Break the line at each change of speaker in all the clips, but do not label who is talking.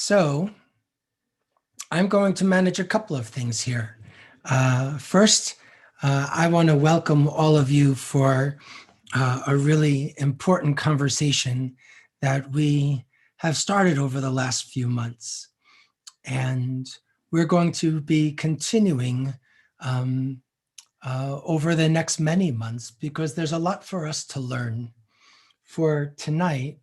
So I'm going to manage a couple of things here. First, I want to welcome all of you for a really important conversation that we have started over the last few months. And we're going to be continuing over the next many months because there's a lot for us to learn. For tonight,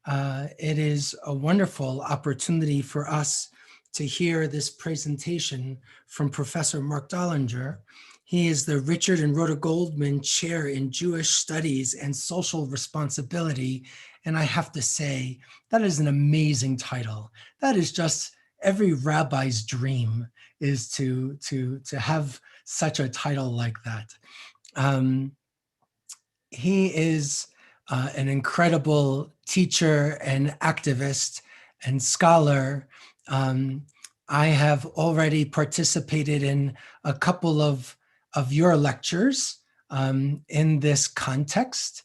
it is a wonderful opportunity for us to hear this presentation from Professor Marc Dollinger. He is the Richard and Rhoda Goldman Chair in Jewish Studies and Social Responsibility. And I have to say, that is an amazing title. That is just every rabbi's dream, is to have such a title like that. He is an incredible teacher and activist and scholar. I have already participated in a couple of your lectures in this context,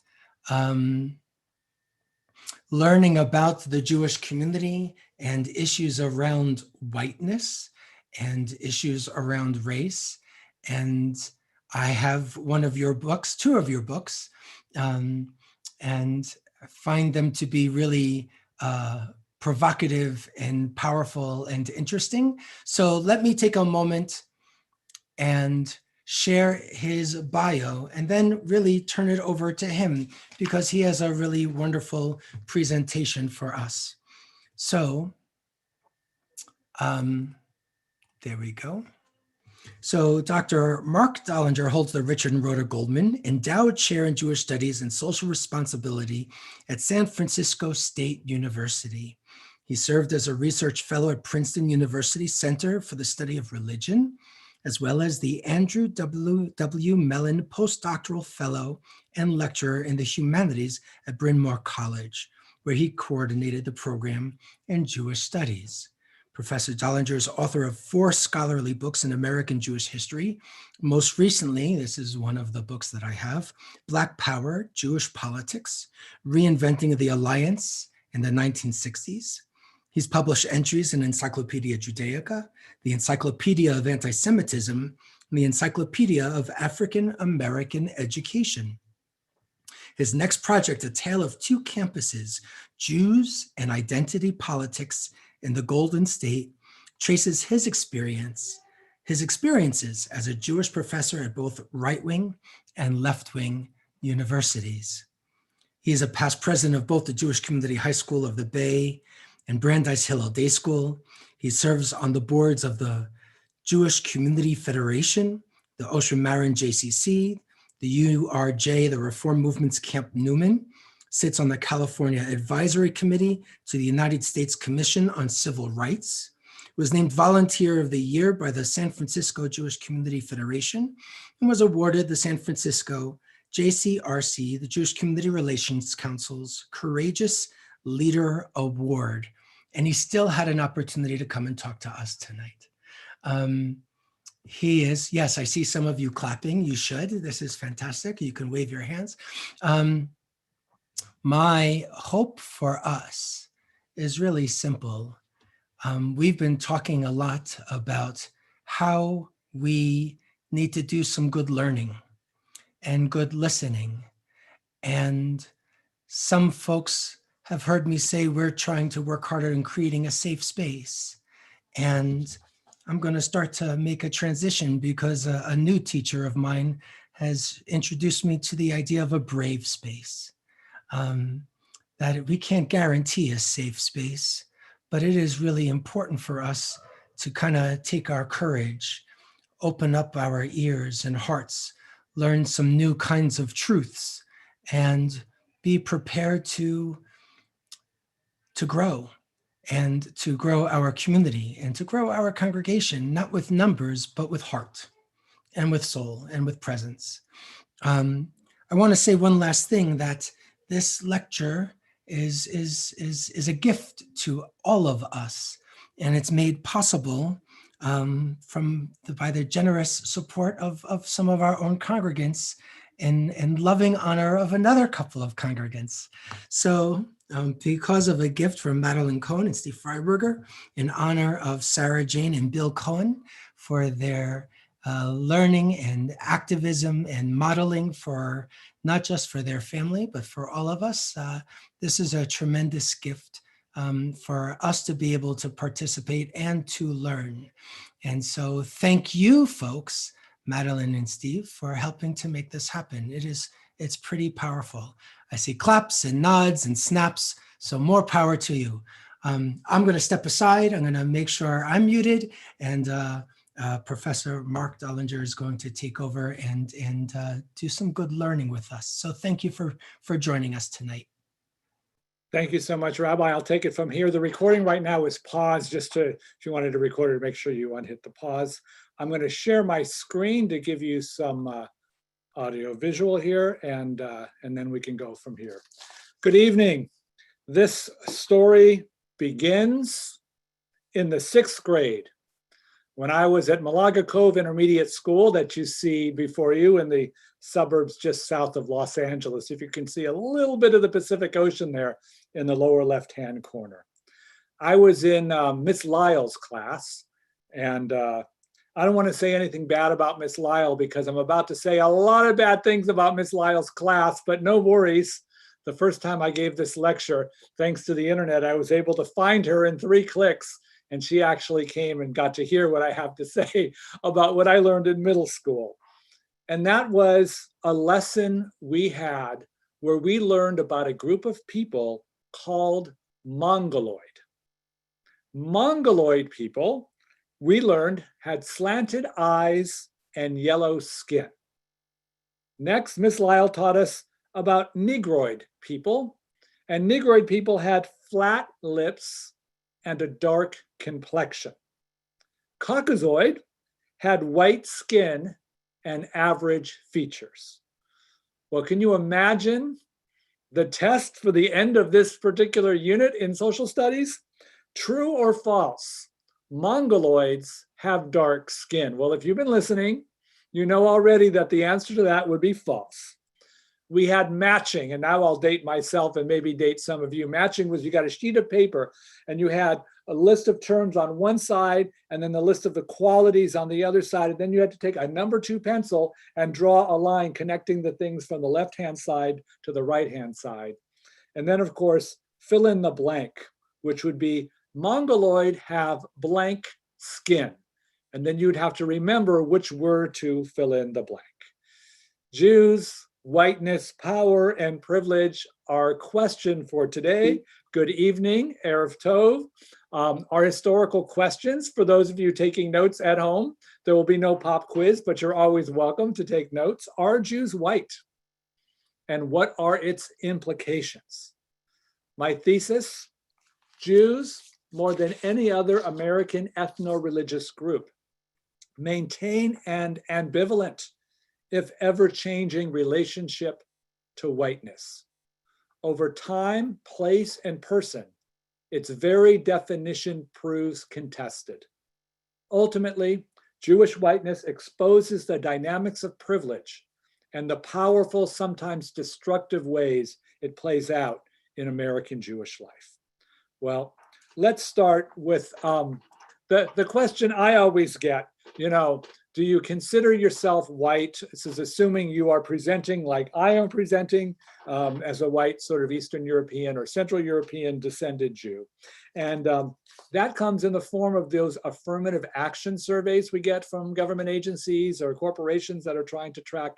learning about the Jewish community and issues around whiteness and issues around race. And I have one of your books, two of your books, and find them to be really provocative and powerful and interesting. So let me take a moment and share his bio and then really turn it over to him because he has a really wonderful presentation for us. So there we go. So Dr. Marc Dollinger holds the Richard and Rhoda Goldman Endowed Chair in Jewish Studies and Social Responsibility at San Francisco State University. He served as a research fellow at Princeton University Center for the Study of Religion, as well as the Andrew W. Mellon Postdoctoral Fellow and Lecturer in the Humanities at Bryn Mawr College, where he coordinated the program in Jewish Studies. Professor Dollinger is author of 4 scholarly books in American Jewish history. Most recently, this is one of the books that I have, Black Power, Jewish Politics, Reinventing the Alliance in the 1960s. He's published entries in Encyclopedia Judaica, the Encyclopedia of Anti-Semitism, and the Encyclopedia of African American Education. His next project, A Tale of Two Campuses, Jews and Identity Politics in the Golden State, traces his experiences as a Jewish professor at both right-wing and left-wing universities. He is a past president of both the Jewish Community High School of the Bay and Brandeis Hillel Day School. He serves on the boards of the Jewish Community Federation, the Ocean Marin JCC, the URJ, the Reform Movement's Camp Newman, sits on the California Advisory Committee to the United States Commission on Civil Rights, was named Volunteer of the Year by the San Francisco Jewish Community Federation, and was awarded the San Francisco JCRC, the Jewish Community Relations Council's Courageous Leader Award. And he still had an opportunity to come and talk to us tonight. He is, yes, I see some of you clapping. You should. This is fantastic. You can wave your hands. My hope for us is really simple. We've been talking a lot about how we need to do some good learning and good listening. And some folks have heard me say we're trying to work harder in creating a safe space. And I'm going to start to make a transition because a new teacher of mine has introduced me to the idea of a brave space. That we can't guarantee a safe space, but it is really important for us to kind of take our courage, open up our ears and hearts, learn some new kinds of truths, and be prepared to grow and to grow our community and to grow our congregation, not with numbers, but with heart and with soul and with presence. I want to say one last thing, that this lecture is a gift to all of us, and it's made possible by the generous support of some of our own congregants in loving honor of another couple of congregants. So because of a gift from Madeline Cohen and Steve Freiberger in honor of Sarah Jane and Bill Cohen for their learning and activism and modeling for not just for their family, but for all of us. This is a tremendous gift for us to be able to participate and to learn. And so thank you, folks, Madeline and Steve, for helping to make this happen. It's pretty powerful. I see claps and nods and snaps, so more power to you. I'm going to step aside. I'm going to make sure I'm muted, and Professor Marc Dollinger is going to take over and do some good learning with us. So thank you for joining us tonight.
Thank you so much, Rabbi. I'll take it from here. The recording right now is paused, just to, if you wanted to record it, make sure you unhit the pause. I'm going to share my screen to give you some audio visual here, and then we can go from here. Good evening. This story begins in the 6th grade. When I was at Malaga Cove Intermediate School that you see before you in the suburbs just south of Los Angeles, if you can see a little bit of the Pacific Ocean there in the lower left-hand corner. I was in Miss Lyle's class, and I don't want to say anything bad about Miss Lyle because I'm about to say a lot of bad things about Miss Lyle's class, but no worries. The first time I gave this lecture, thanks to the internet, I was able to find her in 3 clicks, and she actually came and got to hear what I have to say about what I learned in middle school. And that was a lesson we had where we learned about a group of people called Mongoloid. Mongoloid people, we learned, had slanted eyes and yellow skin. Next, Miss Lyle taught us about Negroid people, and Negroid people had flat lips and a dark complexion. Caucasoid had white skin and average features. Well, can you imagine the test for the end of this particular unit in social studies? True or false? Mongoloids have dark skin. Well, if you've been listening, you know already that the answer to that would be false. We had matching, and now I'll date myself and maybe date some of you. Matching was you got a sheet of paper and you had a list of terms on one side and then the list of the qualities on the other side. And then you had to take a number 2 pencil and draw a line connecting the things from the left-hand side to the right-hand side. And then, of course, fill in the blank, which would be Mongoloid have blank skin. And then you'd have to remember which word to fill in the blank. Jews, whiteness, power, and privilege, our question for today. Good evening, Erev Tov. Our historical questions for those of you taking notes at home. There will be no pop quiz, but you're always welcome to take notes. Are Jews white? And what are its implications? My thesis, Jews, more than any other American ethno-religious group, maintain an ambivalent, if ever-changing relationship to whiteness. Over time, place, and person, its very definition proves contested. Ultimately, Jewish whiteness exposes the dynamics of privilege and the powerful, sometimes destructive ways it plays out in American Jewish life. Well, let's start with the question I always get, do you consider yourself white? This is assuming you are presenting like I am presenting as a white sort of Eastern European or Central European descended Jew. And that comes in the form of those affirmative action surveys we get from government agencies or corporations that are trying to track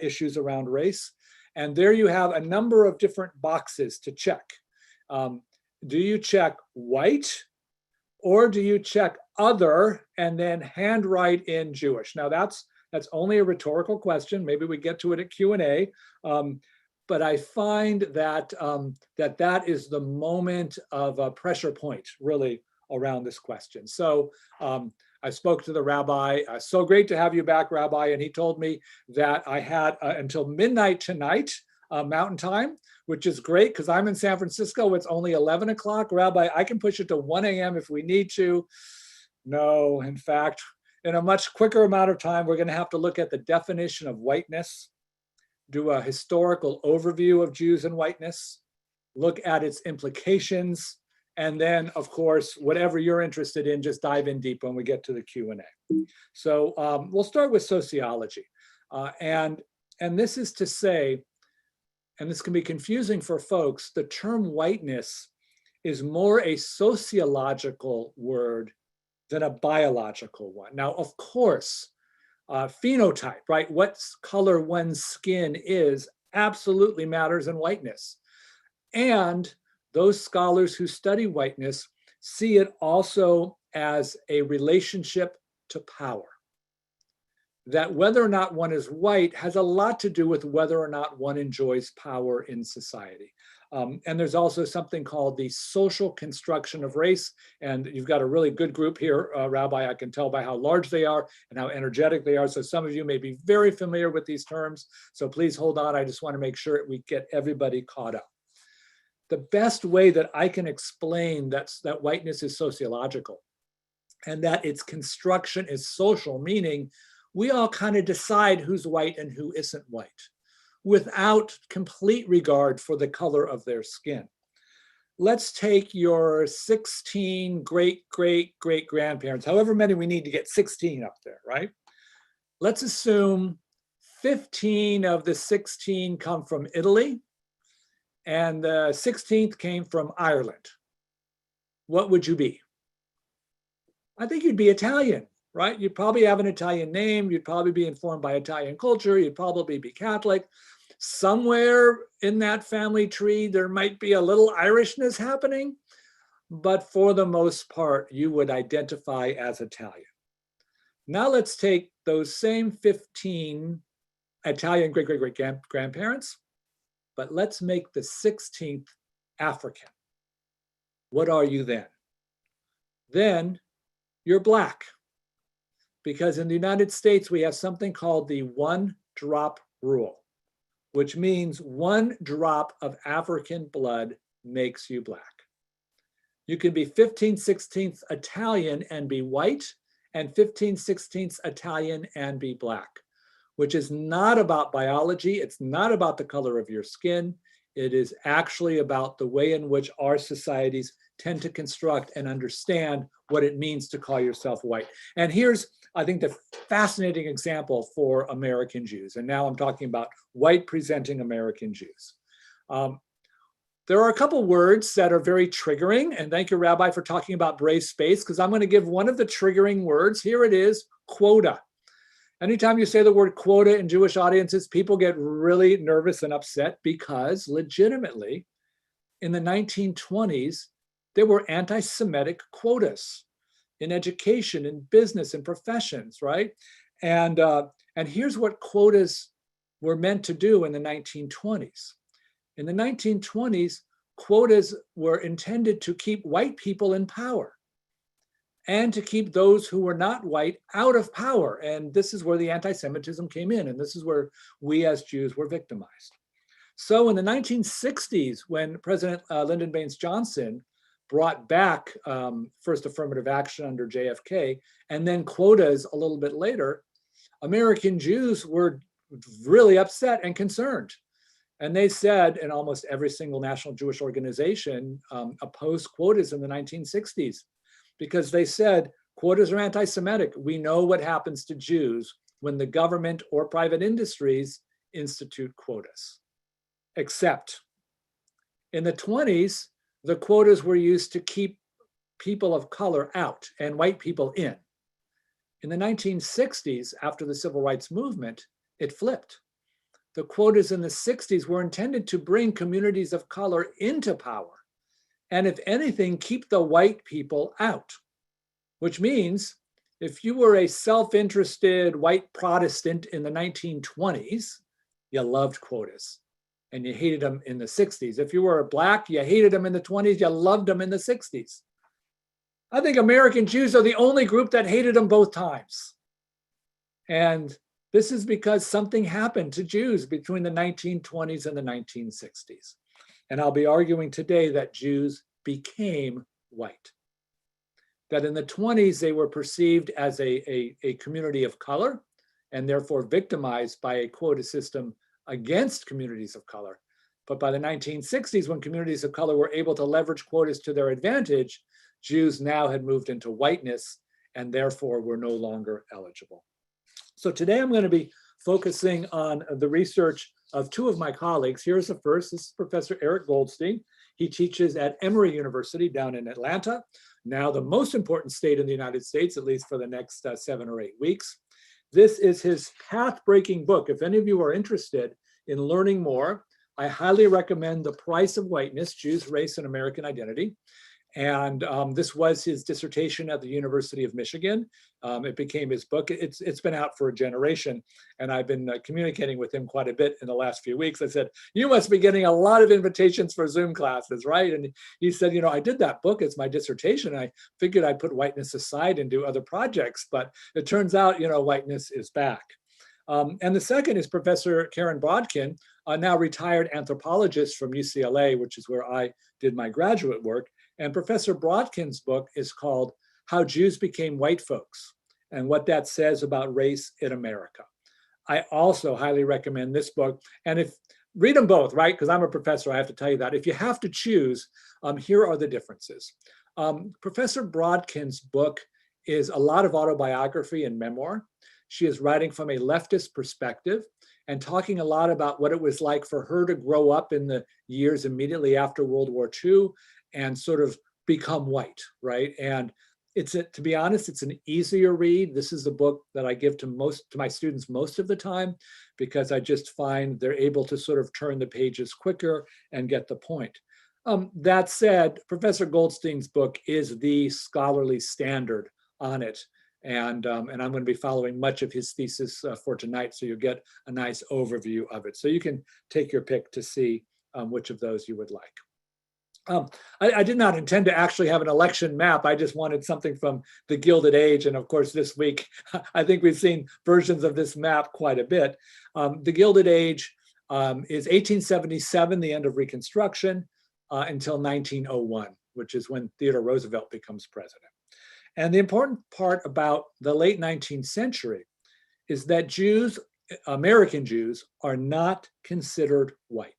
issues around race. And there you have a number of different boxes to check. Do you check white? Or do you check other and then handwrite in Jewish? Now that's only a rhetorical question. Maybe we get to it at Q&A. But I find that that is the moment of a pressure point really around this question. So I spoke to the rabbi. So great to have you back, Rabbi. And he told me that I had until midnight tonight, Mountain Time, which is great because I'm in San Francisco. It's only 11 o'clock. Rabbi, I can push it to 1 a.m. if we need to. No, in fact, in a much quicker amount of time, we're going to have to look at the definition of whiteness, do a historical overview of Jews and whiteness, look at its implications, and then, of course, whatever you're interested in, just dive in deep when we get to the Q&A. So we'll start with sociology. And this is to say, and this can be confusing for folks, the term whiteness is more a sociological word than a biological one. Now, of course, phenotype, right? What color one's skin is absolutely matters in whiteness. And those scholars who study whiteness see it also as a relationship to power. That whether or not one is white has a lot to do with whether or not one enjoys power in society. And there's also something called the social construction of race. And you've got a really good group here, Rabbi. I can tell by how large they are and how energetic they are. So some of you may be very familiar with these terms. So please hold on. I just want to make sure we get everybody caught up. The best way that I can explain that whiteness is sociological and that its construction is social, meaning we all kind of decide who's white and who isn't white without complete regard for the color of their skin. Let's take your 16 great-great-great-grandparents, however many we need to get 16 up there, right? Let's assume 15 of the 16 come from Italy and the 16th came from Ireland. What would you be? I think you'd be Italian, right? You'd probably have an Italian name. You'd probably be informed by Italian culture. You'd probably be Catholic. Somewhere in that family tree, there might be a little Irishness happening, but for the most part, you would identify as Italian. Now let's take those same 15 Italian great-great-great-grandparents, but let's make the 16th African. What are you then? Then you're Black. Because in the United States, we have something called the one-drop rule, which means 1 drop of African blood makes you Black. You can be 15/16 Italian and be white, and 15/16 Italian and be Black, which is not about biology. It's not about the color of your skin. It is actually about the way in which our societies tend to construct and understand what it means to call yourself white. And here's, I think, the fascinating example for American Jews. And now I'm talking about white presenting American Jews. There are a couple words that are very triggering. And thank you, Rabbi, for talking about brave space, because I'm going to give one of the triggering words. Here it is, quota. Anytime you say the word quota in Jewish audiences, people get really nervous and upset because legitimately in the 1920s, there were anti-Semitic quotas in education, in business, in professions, right? And here's what quotas were meant to do in the 1920s. In the 1920s, quotas were intended to keep white people in power and to keep those who were not white out of power. And this is where the anti-Semitism came in, and this is where we as Jews were victimized. So in the 1960s, when President Lyndon Baines Johnson brought back first affirmative action under JFK, and then quotas a little bit later, American Jews were really upset and concerned. And they said, and almost every single national Jewish organization opposed quotas in the 1960s, because they said, quotas are anti-Semitic. We know what happens to Jews when the government or private industries institute quotas. Except in the 20s, the quotas were used to keep people of color out and white people in. In the 1960s, after the Civil Rights Movement, it flipped. The quotas in the 60s were intended to bring communities of color into power, and if anything, keep the white people out, which means if you were a self-interested white Protestant in the 1920s, you loved quotas and you hated them in the 60s. If you were Black, you hated them in the 20s, you loved them in the 60s. I think American Jews are the only group that hated them both times. And this is because something happened to Jews between the 1920s and the 1960s. And I'll be arguing today that Jews became white. That in the 20s, they were perceived as a community of color and therefore victimized by a quota system against communities of color. But by the 1960s, when communities of color were able to leverage quotas to their advantage, Jews now had moved into whiteness and therefore were no longer eligible. So today I'm going to be focusing on the research of two of my colleagues. Here's the first. This is Professor Eric Goldstein. He teaches at Emory University down in Atlanta, now the most important state in the United States, at least for the next 7 or 8 weeks. This is his path-breaking book. If any of you are interested in learning more, I highly recommend The Price of Whiteness, Jews, Race, and American Identity. And this was his dissertation at the University of Michigan. It became his book. It's been out for a generation, and I've been communicating with him quite a bit in the last few weeks. I said, you must be getting a lot of invitations for Zoom classes, right? And he said, I did that book. It's my dissertation. I figured I'd put whiteness aside and do other projects, but it turns out, whiteness is back. And the second is Professor Karen Brodkin, a now retired anthropologist from UCLA, which is where I did my graduate work. And Professor Brodkin's book is called How Jews Became White Folks and What That Says About Race in America. I also highly recommend this book. And read them both, right? Because I'm a professor, I have to tell you that. If you have to choose, here are the differences. Professor Brodkin's book is a lot of autobiography and memoir. She is writing from a leftist perspective and talking a lot about what it was like for her to grow up in the years immediately after World War II and sort of become white, right? And to be honest, it's an easier read. This is the book that I give to my students most of the time, because I just find they're able to sort of turn the pages quicker and get the point. That said, Professor Goldstein's book is the scholarly standard on it. And I'm going to be following much of his thesis for tonight, so you'll get a nice overview of it. So you can take your pick to see which of those you would like. I did not intend to actually have an election map. I just wanted something from the Gilded Age. And of course, this week, I think we've seen versions of this map quite a bit. The Gilded Age is 1877, the end of Reconstruction, until 1901, which is when Theodore Roosevelt becomes president. And the important part about the late 19th century is that Jews, American Jews, are not considered white.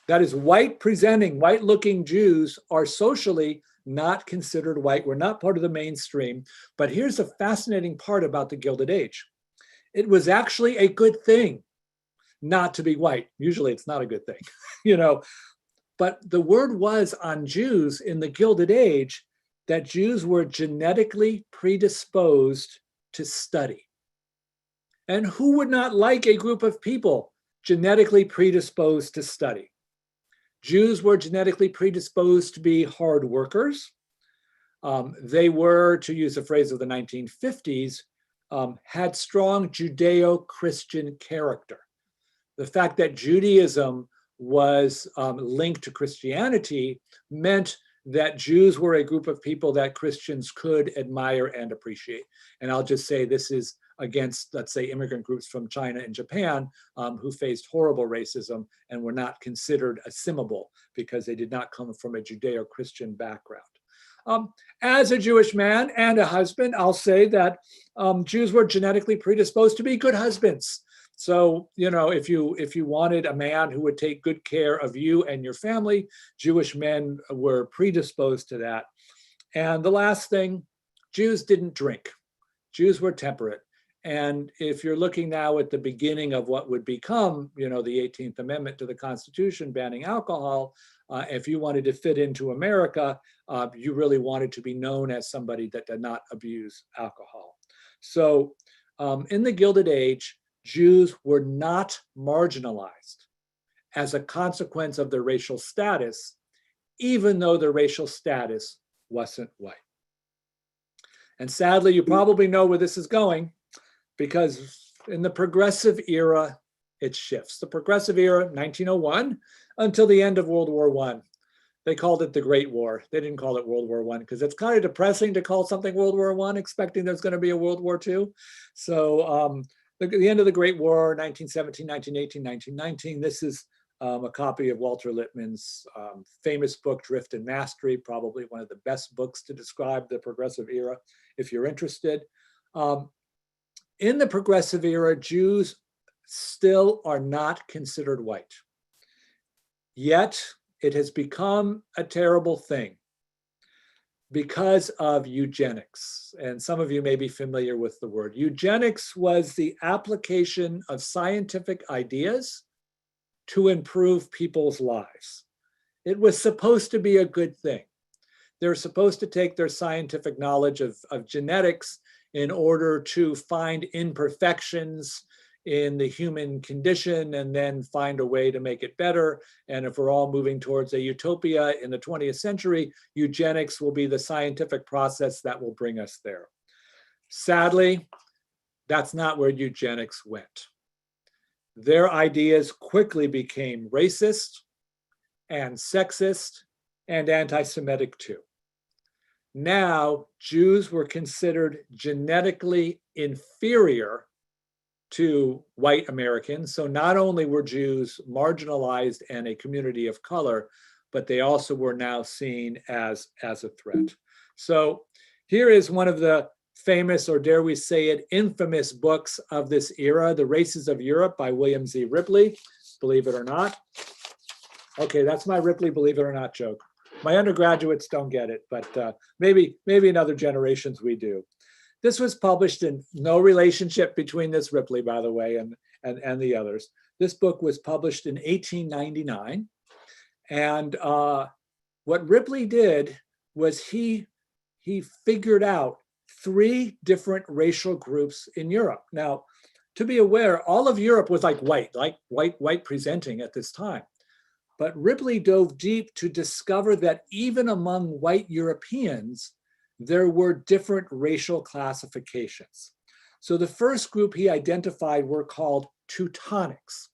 That is, white-presenting, white-looking Jews are socially not considered white. We're not part of the mainstream. But here's the fascinating part about the Gilded Age. It was actually a good thing not to be white. Usually it's not a good thing, But the word was on Jews in the Gilded Age that Jews were genetically predisposed to study. And who would not like a group of people genetically predisposed to study? Jews were genetically predisposed to be hard workers. They were, to use a phrase of the 1950s, had strong Judeo-Christian character. The fact that Judaism was linked to Christianity meant that Jews were a group of people that Christians could admire and appreciate. And I'll just say this is against, let's say, immigrant groups from China and Japan who faced horrible racism and were not considered assimilable because they did not come from a Judeo-Christian background. As a Jewish man and a husband, I'll say that Jews were genetically predisposed to be good husbands. So, if you wanted a man who would take good care of you and your family, Jewish men were predisposed to that. And the last thing, Jews didn't drink. Jews were temperate. And if you're looking now at the beginning of what would become, the 18th Amendment to the Constitution banning alcohol, if you wanted to fit into America, you really wanted to be known as somebody that did not abuse alcohol. So in the Gilded Age, Jews were not marginalized as a consequence of their racial status, even though their racial status wasn't white. And sadly, you probably know where this is going, because in the progressive era, it shifts. The progressive era, 1901, until the end of World War I. They called it the Great War. They didn't call it World War I because it's kind of depressing to call something World War I, expecting there's going to be a World War II. So the end of the Great War, 1917, 1918, 1919. This is a copy of Walter Lippmann's famous book, Drift and Mastery, probably one of the best books to describe the progressive era, if you're interested. In the progressive era, Jews still are not considered white. Yet it has become a terrible thing because of eugenics. And some of you may be familiar with the word. Eugenics was the application of scientific ideas to improve people's lives. It was supposed to be a good thing. They're supposed to take their scientific knowledge of genetics in order to find imperfections in the human condition and then find a way to make it better. And if we're all moving towards a utopia in the 20th century, eugenics will be the scientific process that will bring us there. Sadly, that's not where eugenics went. Their ideas quickly became racist and sexist and anti-Semitic too. Now, Jews were considered genetically inferior to white Americans. So not only were Jews marginalized and a community of color, but they also were now seen as a threat. So here is one of the famous, or dare we say it, infamous books of this era, The Races of Europe by William Z. Ripley, believe it or not. Okay, that's my Ripley believe it or not joke. My undergraduates don't get it, but maybe in other generations we do. This was published in no relationship between this Ripley, by the way, and the others. This book was published in 1899. And what Ripley did was he figured out 3 different racial groups in Europe. Now, to be aware, all of Europe was like white presenting at this time. But Ripley dove deep to discover that even among white Europeans, there were different racial classifications. So the first group he identified were called Teutonics.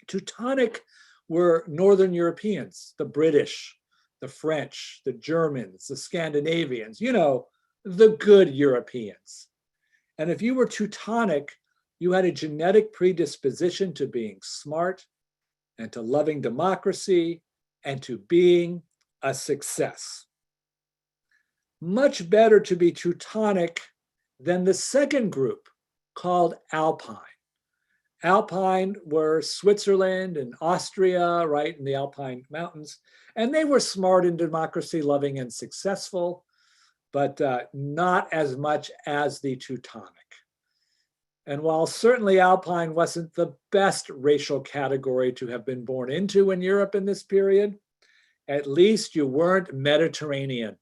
Teutonic were Northern Europeans, the British, the French, the Germans, the Scandinavians, you know, the good Europeans. And if you were Teutonic, you had a genetic predisposition to being smart and to loving democracy and to being a success. Much better to be Teutonic than the second group called Alpine. Alpine were Switzerland and Austria, right, in the Alpine mountains. And they were smart and democracy loving and successful, but not as much as the Teutonic. And while certainly Alpine wasn't the best racial category to have been born into in Europe in this period, at least you weren't Mediterranean,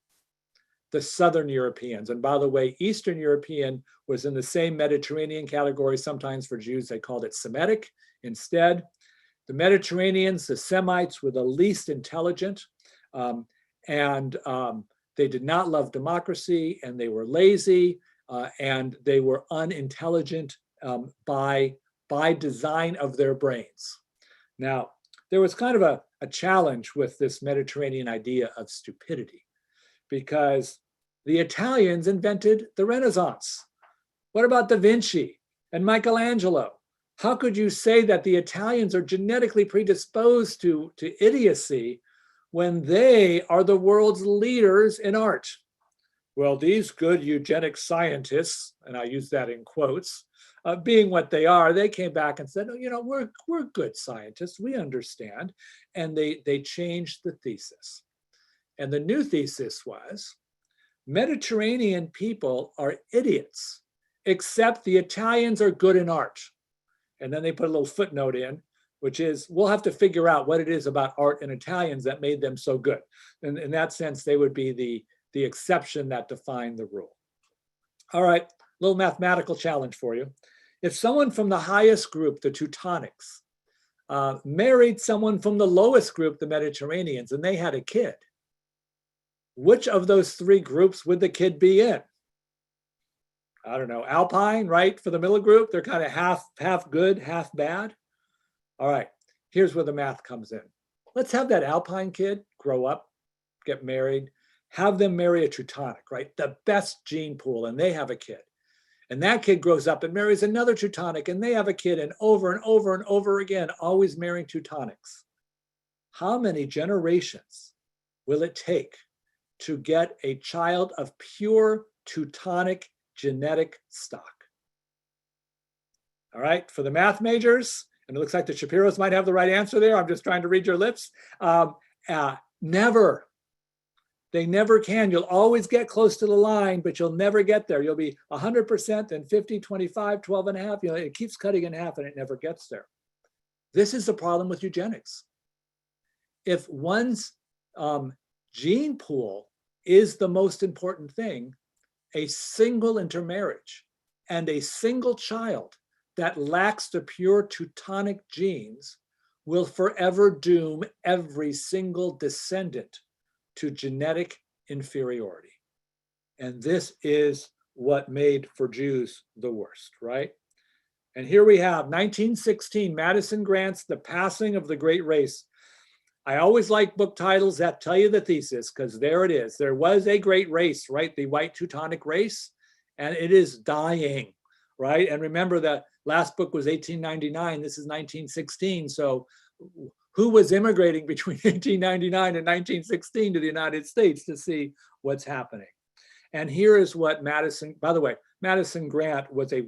the Southern Europeans. And by the way, Eastern European was in the same Mediterranean category. Sometimes for Jews, they called it Semitic instead. The Mediterraneans, the Semites, were the least intelligent, and they did not love democracy, and they were lazy, and they were unintelligent by design of their brains. Now, there was kind of a challenge with this Mediterranean idea of stupidity, because the Italians invented the Renaissance. What about Da Vinci and Michelangelo? How could you say that the Italians are genetically predisposed to idiocy when they are the world's leaders in art? Well, these good eugenic scientists, and I use that in quotes, being what they are, they came back and said, oh, you know, we're good scientists, we understand. And they changed the thesis. And the new thesis was, Mediterranean people are idiots, except the Italians are good in art. And then they put a little footnote in, which is, we'll have to figure out what it is about art and Italians that made them so good. And in that sense, they would be the exception that defined the rule. All right, little mathematical challenge for you. If someone from the highest group, the Teutonics, married someone from the lowest group, the Mediterraneans, and they had a kid, which of those 3 groups would the kid be in? I don't know, Alpine, right? For the middle group, they're kind of half good, half bad. All right, here's where the math comes in. Let's have that Alpine kid grow up, get married, have them marry a Teutonic, right? The best gene pool, and they have a kid. And that kid grows up and marries another Teutonic, and they have a kid, and over and over and over again, always marrying Teutonics. How many generations will it take to get a child of pure Teutonic genetic stock? All right, for the math majors, and it looks like the Shapiros might have the right answer there. I'm just trying to read your lips. Never. They never can. You'll always get close to the line, but you'll never get there. You'll be 100% and 50, 25, 12 and a half. You know, it keeps cutting in half and it never gets there. This is the problem with eugenics. If one's gene pool is the most important thing, a single intermarriage and a single child that lacks the pure Teutonic genes will forever doom every single descendant to genetic inferiority. And this is what made for Jews the worst, right? And here we have 1916, Madison grants The Passing of the Great Race. I always like book titles that tell you the thesis, because there it is. There was a great race, right? The white Teutonic race, and it is dying, right? And remember that last book was 1899. This is 1916. So who was immigrating between 1899 and 1916 to the United States to see what's happening? And here is what Madison, by the way, Madison Grant was a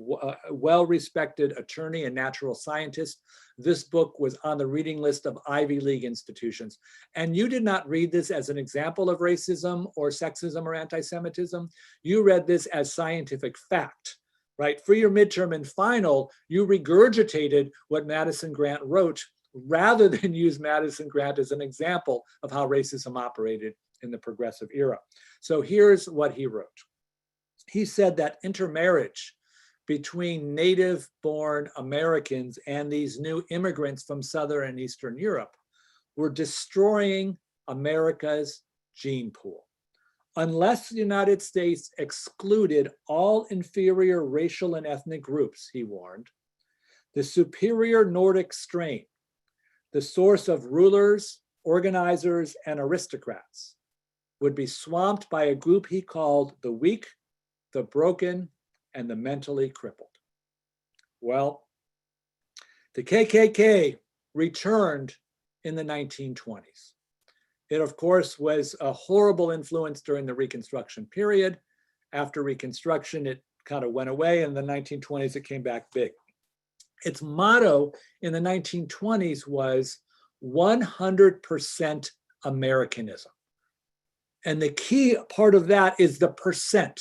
well-respected attorney and natural scientist. This book was on the reading list of Ivy League institutions. And you did not read this as an example of racism or sexism or anti-Semitism. You read this as scientific fact, right? For your midterm and final, you regurgitated what Madison Grant wrote rather than use Madison Grant as an example of how racism operated in the progressive era. So here's what he wrote. He said that intermarriage between native-born Americans and these new immigrants from Southern and Eastern Europe were destroying America's gene pool. Unless the United States excluded all inferior racial and ethnic groups, he warned, the superior Nordic strain, the source of rulers, organizers, and aristocrats, would be swamped by a group he called the weak, the broken, and the mentally crippled. Well, the KKK returned in the 1920s. It, of course, was a horrible influence during the Reconstruction period. After Reconstruction, it kind of went away. In the 1920s, it came back big. Its motto in the 1920s was 100% Americanism. And the key part of that is the percent.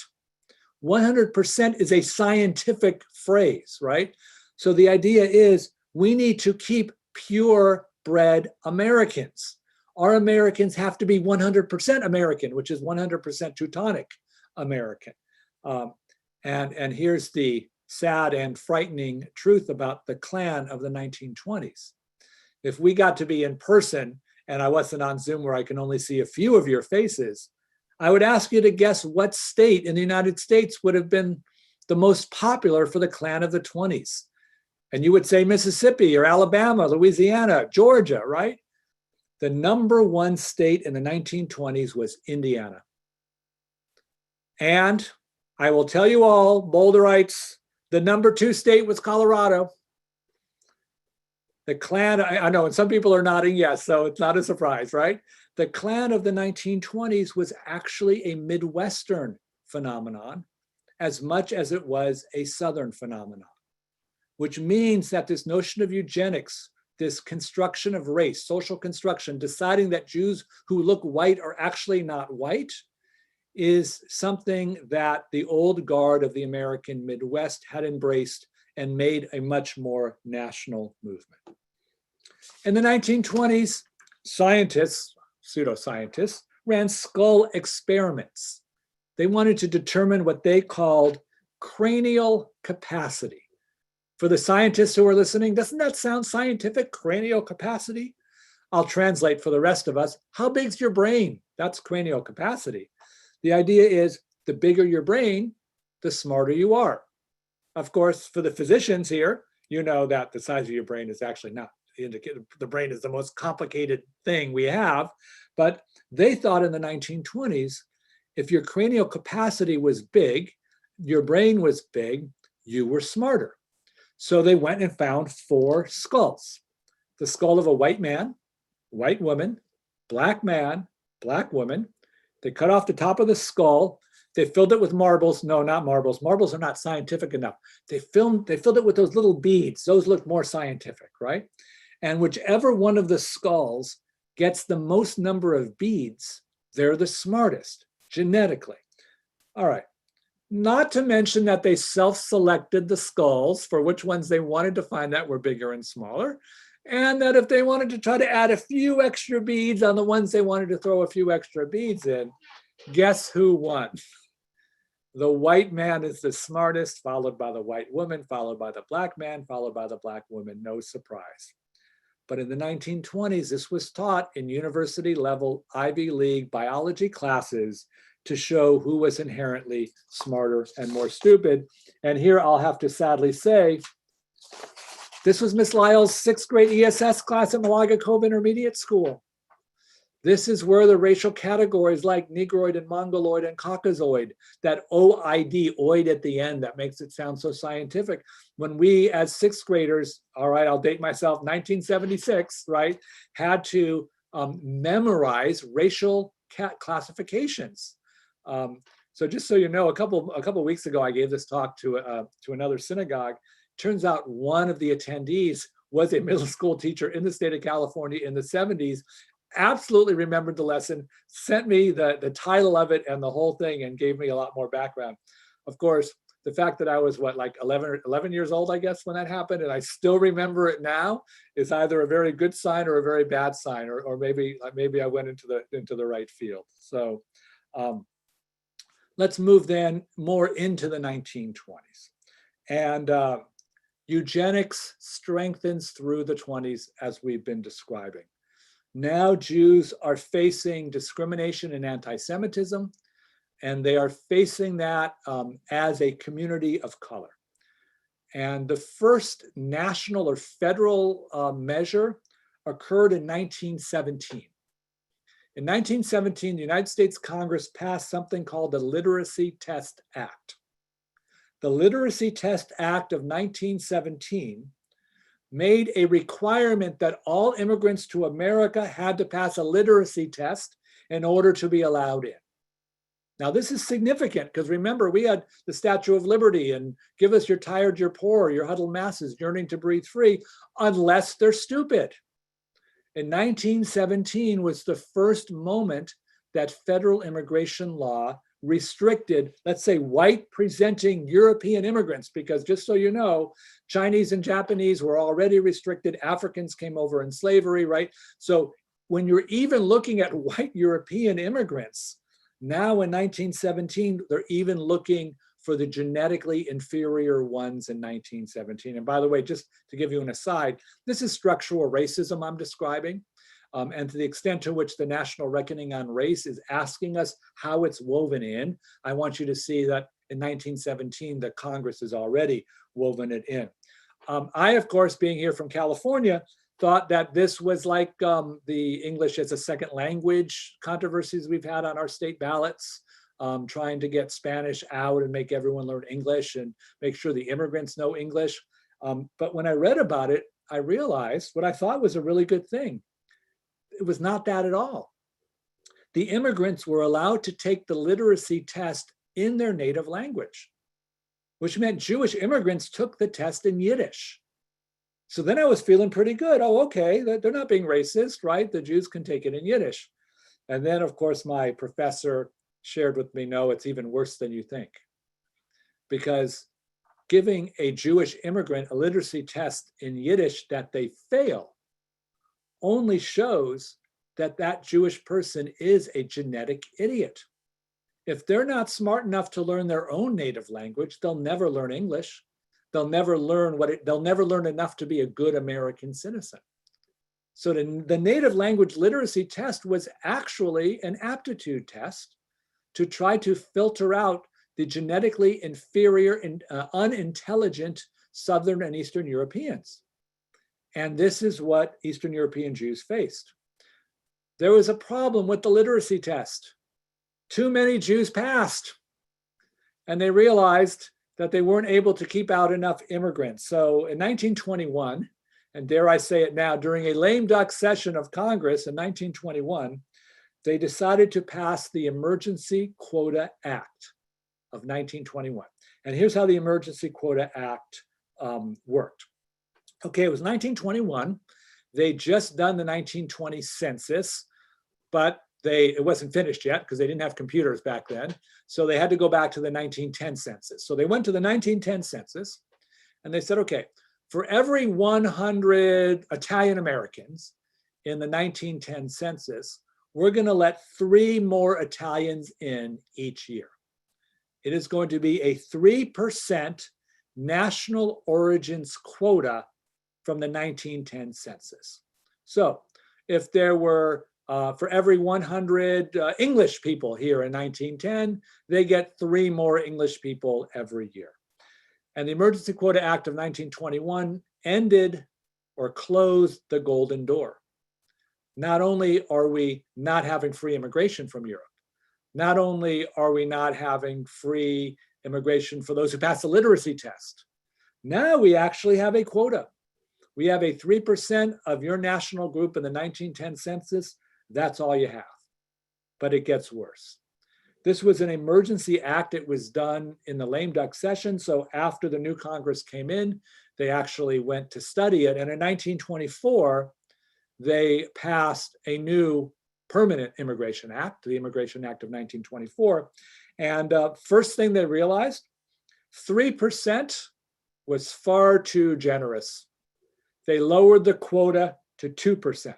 100% is a scientific phrase, right? So the idea is we need to keep purebred Americans. Our Americans have to be 100% American, which is 100% Teutonic American. And here's the sad and frightening truth about the Klan of the 1920s. If we got to be in person, and I wasn't on Zoom where I can only see a few of your faces, I would ask you to guess what state in the United States would have been the most popular for the Klan of the 20s. And you would say Mississippi or Alabama, Louisiana, Georgia, right? The number one state in the 1920s was Indiana. And I will tell you all, Boulderites, the number two state was Colorado. The Klan, I know, and some people are nodding yes, so it's not a surprise, right? The Klan of the 1920s was actually a Midwestern phenomenon as much as it was a Southern phenomenon, which means that this notion of eugenics, this construction of race, social construction, deciding that Jews who look white are actually not white, is something that the old guard of the American Midwest had embraced and made a much more national movement. In the 1920s, scientists, pseudoscientists, ran skull experiments. They wanted to determine what they called cranial capacity. For the scientists who are listening, doesn't that sound scientific, cranial capacity? I'll translate for the rest of us. How big's your brain? That's cranial capacity. The idea is the bigger your brain, the smarter you are. Of course, for the physicians here, you know that the size of your brain is actually not indicated. The brain is the most complicated thing we have. But they thought in the 1920s, if your cranial capacity was big, your brain was big, you were smarter. So they went and found 4 skulls. The skull of a white man, white woman, black man, black woman. They cut off the top of the skull. They filled it with marbles. No, not marbles. Marbles are not scientific enough. They filled it with those little beads. Those look more scientific, right? And whichever one of the skulls gets the most number of beads, they're the smartest genetically. All right. Not to mention that they self-selected the skulls for which ones they wanted to find that were bigger and smaller. And that if they wanted to try to add a few extra beads on the ones they wanted to throw a few extra beads in, guess who won? The white man is the smartest, followed by the white woman, followed by the black man, followed by the black woman. No surprise. But in the 1920s, this was taught in university level Ivy League biology classes to show who was inherently smarter and more stupid. And here I'll have to sadly say, this was Miss Lyle's 6th grade ESS class at Malaga Cove Intermediate School. This is where the racial categories like Negroid and Mongoloid and Caucasoid, that OID, oid at the end, that makes it sound so scientific. When we as 6th graders, all right, I'll date myself, 1976, right, had to memorize racial classifications. So just so you know, a couple of weeks ago, I gave this talk to another synagogue. Turns out one of the attendees was a middle school teacher in the state of California in the 70s, absolutely remembered the lesson, sent me the title of it and the whole thing, and gave me a lot more background. Of course, the fact that I was, what, like 11 years old, I guess, when that happened, and I still remember it now, is either a very good sign or a very bad sign, or maybe I went into the right field. So let's move then more into the 1920s. And eugenics strengthens through the 20s, as we've been describing. Now Jews are facing discrimination and anti-Semitism, and they are facing that as a community of color. And the first national or federal measure occurred in 1917. In 1917, the United States Congress passed something called the Literacy Test Act. The Literacy Test Act of 1917 made a requirement that all immigrants to America had to pass a literacy test in order to be allowed in. Now, this is significant because remember, we had the Statue of Liberty and give us your tired, your poor, your huddled masses yearning to breathe free, unless they're stupid. In 1917 was the first moment that federal immigration law restricted, let's say, white presenting European immigrants, because just so you know, Chinese and Japanese were already restricted. Africans came over in slavery, right? So when you're even looking at white European immigrants, now in 1917, they're even looking for the genetically inferior ones in 1917. And by the way, just to give you an aside, this is structural racism I'm describing. And to the extent to which the National Reckoning on Race is asking us how it's woven in, I want you to see that in 1917, the Congress has already woven it in. I, of course, being here from California, thought that this was like the English as a second language controversies we've had on our state ballots, trying to get Spanish out and make everyone learn English and make sure the immigrants know English. But when I read about it, I realized what I thought was a really good thing. It was not that at all. The immigrants were allowed to take the literacy test in their native language, which meant Jewish immigrants took the test in Yiddish. So then I was feeling pretty good. Oh, okay, they're not being racist, right? The Jews can take it in Yiddish. And then, of course, my professor shared with me, no, it's even worse than you think. Because giving a Jewish immigrant a literacy test in Yiddish that they fail only shows that that Jewish person is a genetic idiot. If they're not smart enough to learn their own native language, they'll never learn English. They'll never learn they'll never learn enough to be a good American citizen. So the native language literacy test was actually an aptitude test to try to filter out the genetically inferior and unintelligent Southern and Eastern Europeans. And this is what Eastern European Jews faced. There was a problem with the literacy test. Too many Jews passed, and they realized that they weren't able to keep out enough immigrants. So in 1921, and dare I say it now, during a lame duck session of Congress in 1921, they decided to pass the Emergency Quota Act. of 1921. And here's how the Emergency Quota Act worked. Okay, it was 1921. They just done the 1920 census, but it wasn't finished yet because they didn't have computers back then. So they had to go back to the 1910 census. So they went to the 1910 census and they said, okay, for every 100 Italian Americans in the 1910 census, we're going to let 3 more Italians in each year. It is going to be a 3% national origins quota from the 1910 census. So if there were, for every 100 English people here in 1910, they get 3 more English people every year. And the Emergency Quota Act of 1921 ended or closed the golden door. Not only are we not having free immigration from Europe, not only are we not having free immigration for those who pass the literacy test, now we actually have a quota. We have a 3% of your national group in the 1910 census. That's all you have. But it gets worse. This was an emergency act. It was done in the lame duck session. So after the new Congress came in, they actually went to study it. And in 1924, they passed a new permanent Immigration Act, the Immigration Act of 1924. And first thing they realized, 3% was far too generous. They lowered the quota to 2%.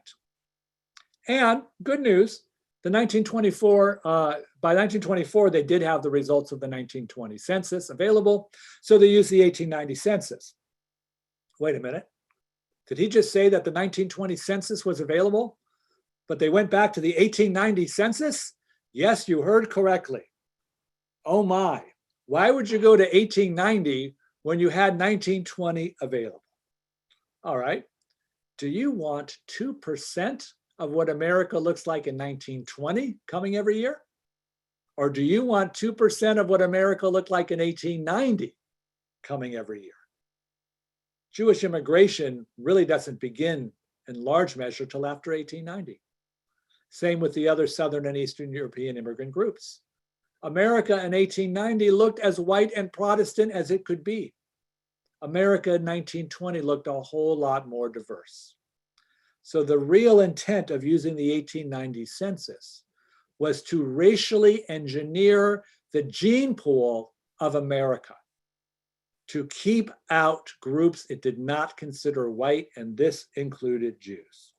And good news, by 1924, they did have the results of the 1920 census available. So they used the 1890 census. Wait a minute. Did he just say that the 1920 census was available, but they went back to the 1890 census? Yes, you heard correctly. Oh my, why would you go to 1890 when you had 1920 available? All right, do you want 2% of what America looks like in 1920 coming every year? Or do you want 2% of what America looked like in 1890 coming every year? Jewish immigration really doesn't begin in large measure till after 1890. Same with the other Southern and Eastern European immigrant groups. America in 1890 looked as white and Protestant as it could be. America in 1920 looked a whole lot more diverse. So the real intent of using the 1890 census was to racially engineer the gene pool of America, to keep out groups it did not consider white, and this included Jews.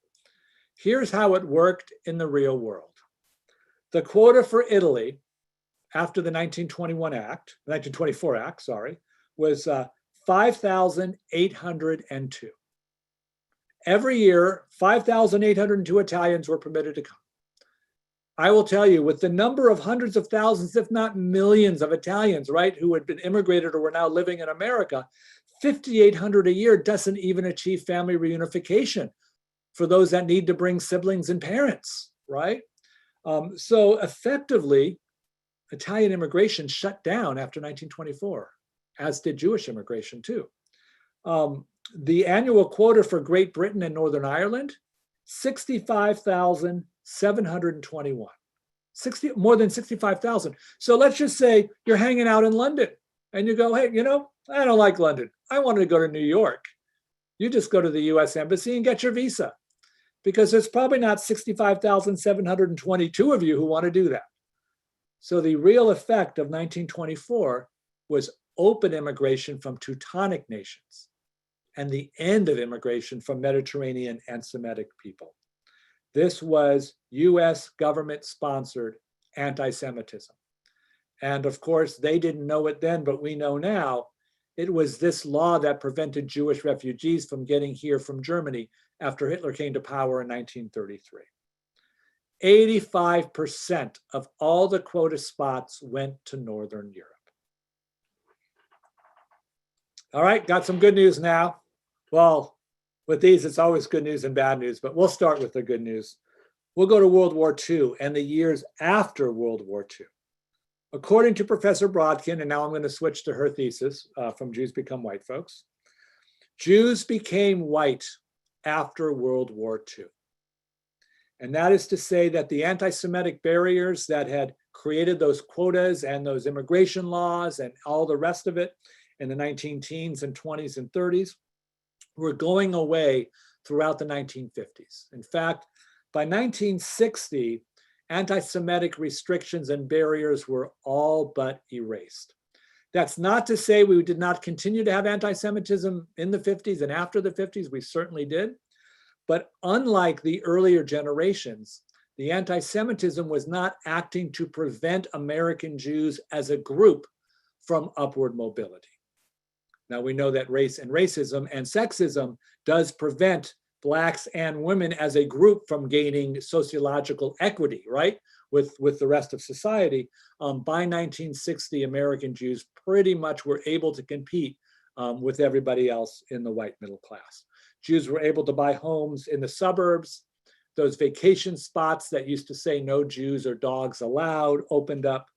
Here's how it worked in the real world. The quota for Italy after the 1924 Act, was 5,802. Every year, 5,802 Italians were permitted to come. I will tell you, with the number of hundreds of thousands, if not millions of Italians, right, who had been immigrated or were now living in America, 5,800 a year doesn't even achieve family reunification for those that need to bring siblings and parents, right? So effectively, Italian immigration shut down after 1924, as did Jewish immigration too. The annual quota for Great Britain and Northern Ireland, 65,721. More than 65,000. So let's just say you're hanging out in London and you go, hey, you know, I don't like London. I wanted to go to New York. You just go to the US Embassy and get your visa, because there's probably not 65,722 of you who want to do that. So the real effect of 1924 was open immigration from Teutonic nations and the end of immigration from Mediterranean and Semitic people. This was US government-sponsored anti-Semitism. And of course, they didn't know it then, but we know now. It was this law that prevented Jewish refugees from getting here from Germany after Hitler came to power in 1933. 85% of all the quota spots went to Northern Europe. All right, got some good news now. Well, with these, it's always good news and bad news, but we'll start with the good news. We'll go to World War II and the years after World War II. According to Professor Brodkin, and now I'm going to switch to her thesis, From Jews Become White Folks, Jews became white after World War II. And that is to say that the anti-Semitic barriers that had created those quotas and those immigration laws and all the rest of it in the 19 teens and 20s and 30s were going away throughout the 1950s. In fact, by 1960, anti-Semitic restrictions and barriers were all but erased. That's not to say we did not continue to have anti-Semitism in the 50s and after the 50s, we certainly did. But unlike the earlier generations, the anti-Semitism was not acting to prevent American Jews as a group from upward mobility. Now we know that race and racism and sexism does prevent Blacks and women as a group from gaining sociological equity, right, with the rest of society. By 1960, American Jews pretty much were able to compete with everybody else in the white middle class. Jews were able to buy homes in the suburbs. Those vacation spots that used to say no Jews or dogs allowed opened up.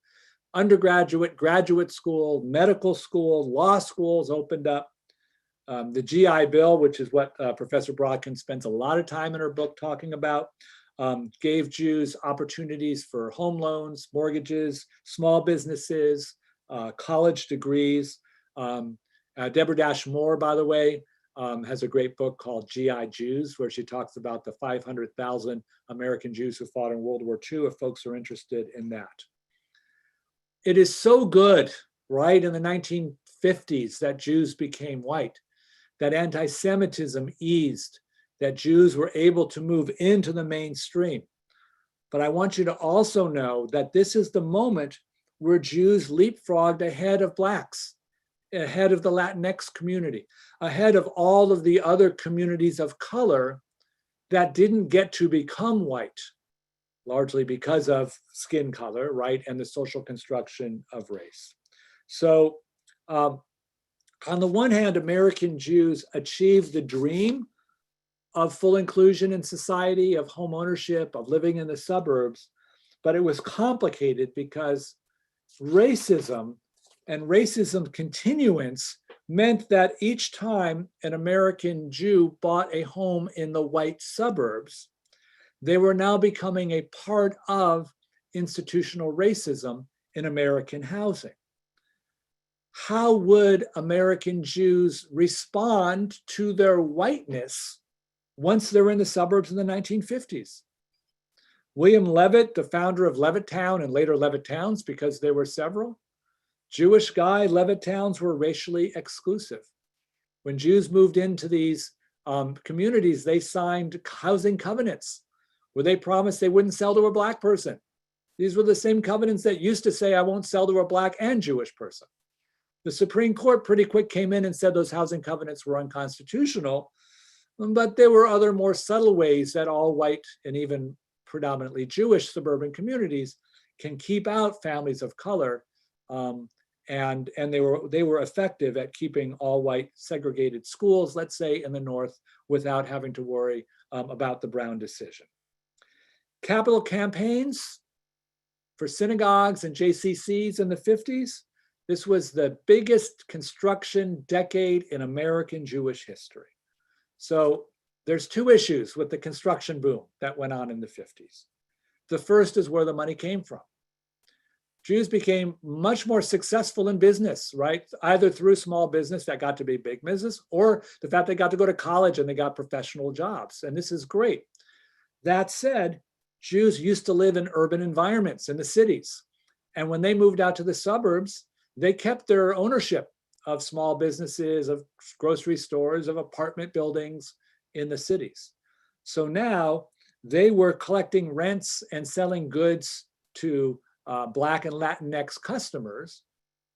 Undergraduate, graduate school, medical school, law schools opened up. The GI Bill, which is what Professor Brodkin spends a lot of time in her book talking about, gave Jews opportunities for home loans, mortgages, small businesses, college degrees. Deborah Dash Moore, by the way, has a great book called GI Jews, where she talks about the 500,000 American Jews who fought in World War II, if folks are interested in that. It is so good, right, in the 1950s that Jews became white, that anti-Semitism eased, that Jews were able to move into the mainstream. But I want you to also know that this is the moment where Jews leapfrogged ahead of Blacks, ahead of the Latinx community, ahead of all of the other communities of color that didn't get to become white, largely because of skin color, right, and the social construction of race. So on the one hand, American Jews achieved the dream of full inclusion in society, of home ownership, of living in the suburbs, but it was complicated because racism and racism continuance meant that each time an American Jew bought a home in the white suburbs, they were now becoming a part of institutional racism in American housing. How would American Jews respond to their whiteness once they're in the suburbs in the 1950s? William Levitt, the founder of Levittown and later Levittowns, because there were several, Jewish guy, Levittowns were racially exclusive. When Jews moved into these communities, they signed housing covenants where they promised they wouldn't sell to a Black person. These were the same covenants that used to say, I won't sell to a Black and Jewish person. The Supreme Court pretty quick came in and said those housing covenants were unconstitutional, but there were other more subtle ways that all white and even predominantly Jewish suburban communities can keep out families of color, and they were effective at keeping all white segregated schools, let's say in the North, without having to worry about the Brown decision. Capital campaigns for synagogues and JCCs in the 50s. This was the biggest construction decade in American Jewish history. So there's two issues with the construction boom that went on in the 50s. The first is where the money came from. Jews became much more successful in business, right? Either through small business that got to be big business, or the fact they got to go to college and they got professional jobs. And this is great. That said, Jews used to live in urban environments in the cities. And when they moved out to the suburbs, they kept their ownership of small businesses, of grocery stores, of apartment buildings in the cities. So now they were collecting rents and selling goods to Black and Latinx customers,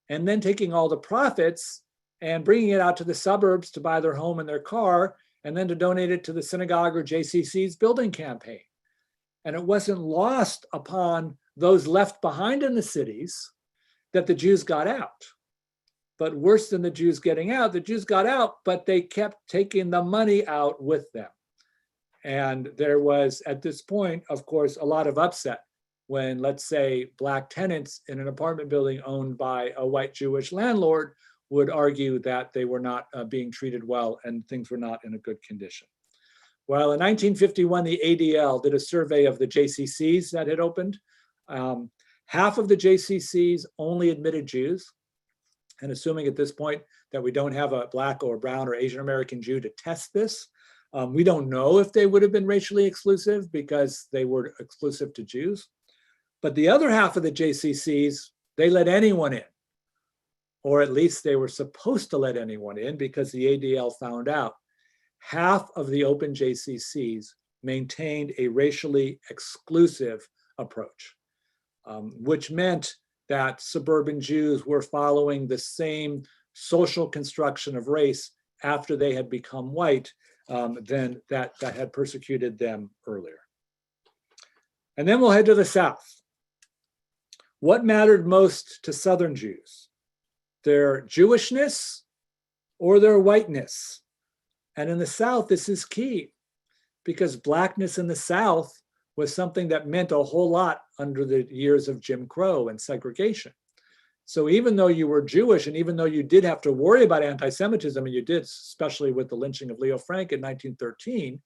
and then taking all the profits and bringing it out to the suburbs to buy their home and their car, and then to donate it to the synagogue or JCC's building campaign. And it wasn't lost upon those left behind in the cities that the Jews got out. But worse than the Jews getting out, the Jews got out, but they kept taking the money out with them. And there was, at this point, of course, a lot of upset when, let's say, Black tenants in an apartment building owned by a white Jewish landlord would argue that they were not being treated well and things were not in a good condition. Well, in 1951, the ADL did a survey of the JCCs that had opened. Half of the JCCs only admitted Jews. And assuming at this point that we don't have a Black or brown or Asian American Jew to test this, we don't know if they would have been racially exclusive because they were exclusive to Jews. But the other half of the JCCs, they let anyone in, or at least they were supposed to let anyone in because the ADL found out half of the open JCCs maintained a racially exclusive approach, which meant that suburban Jews were following the same social construction of race after they had become white than that had persecuted them earlier. And then we'll head to the South. What mattered most to Southern Jews? Their Jewishness or their whiteness? And in the South, this is key because Blackness in the South was something that meant a whole lot under the years of Jim Crow and segregation. So even though you were Jewish and even though you did have to worry about anti-Semitism, and you did, especially with the lynching of Leo Frank in 1913,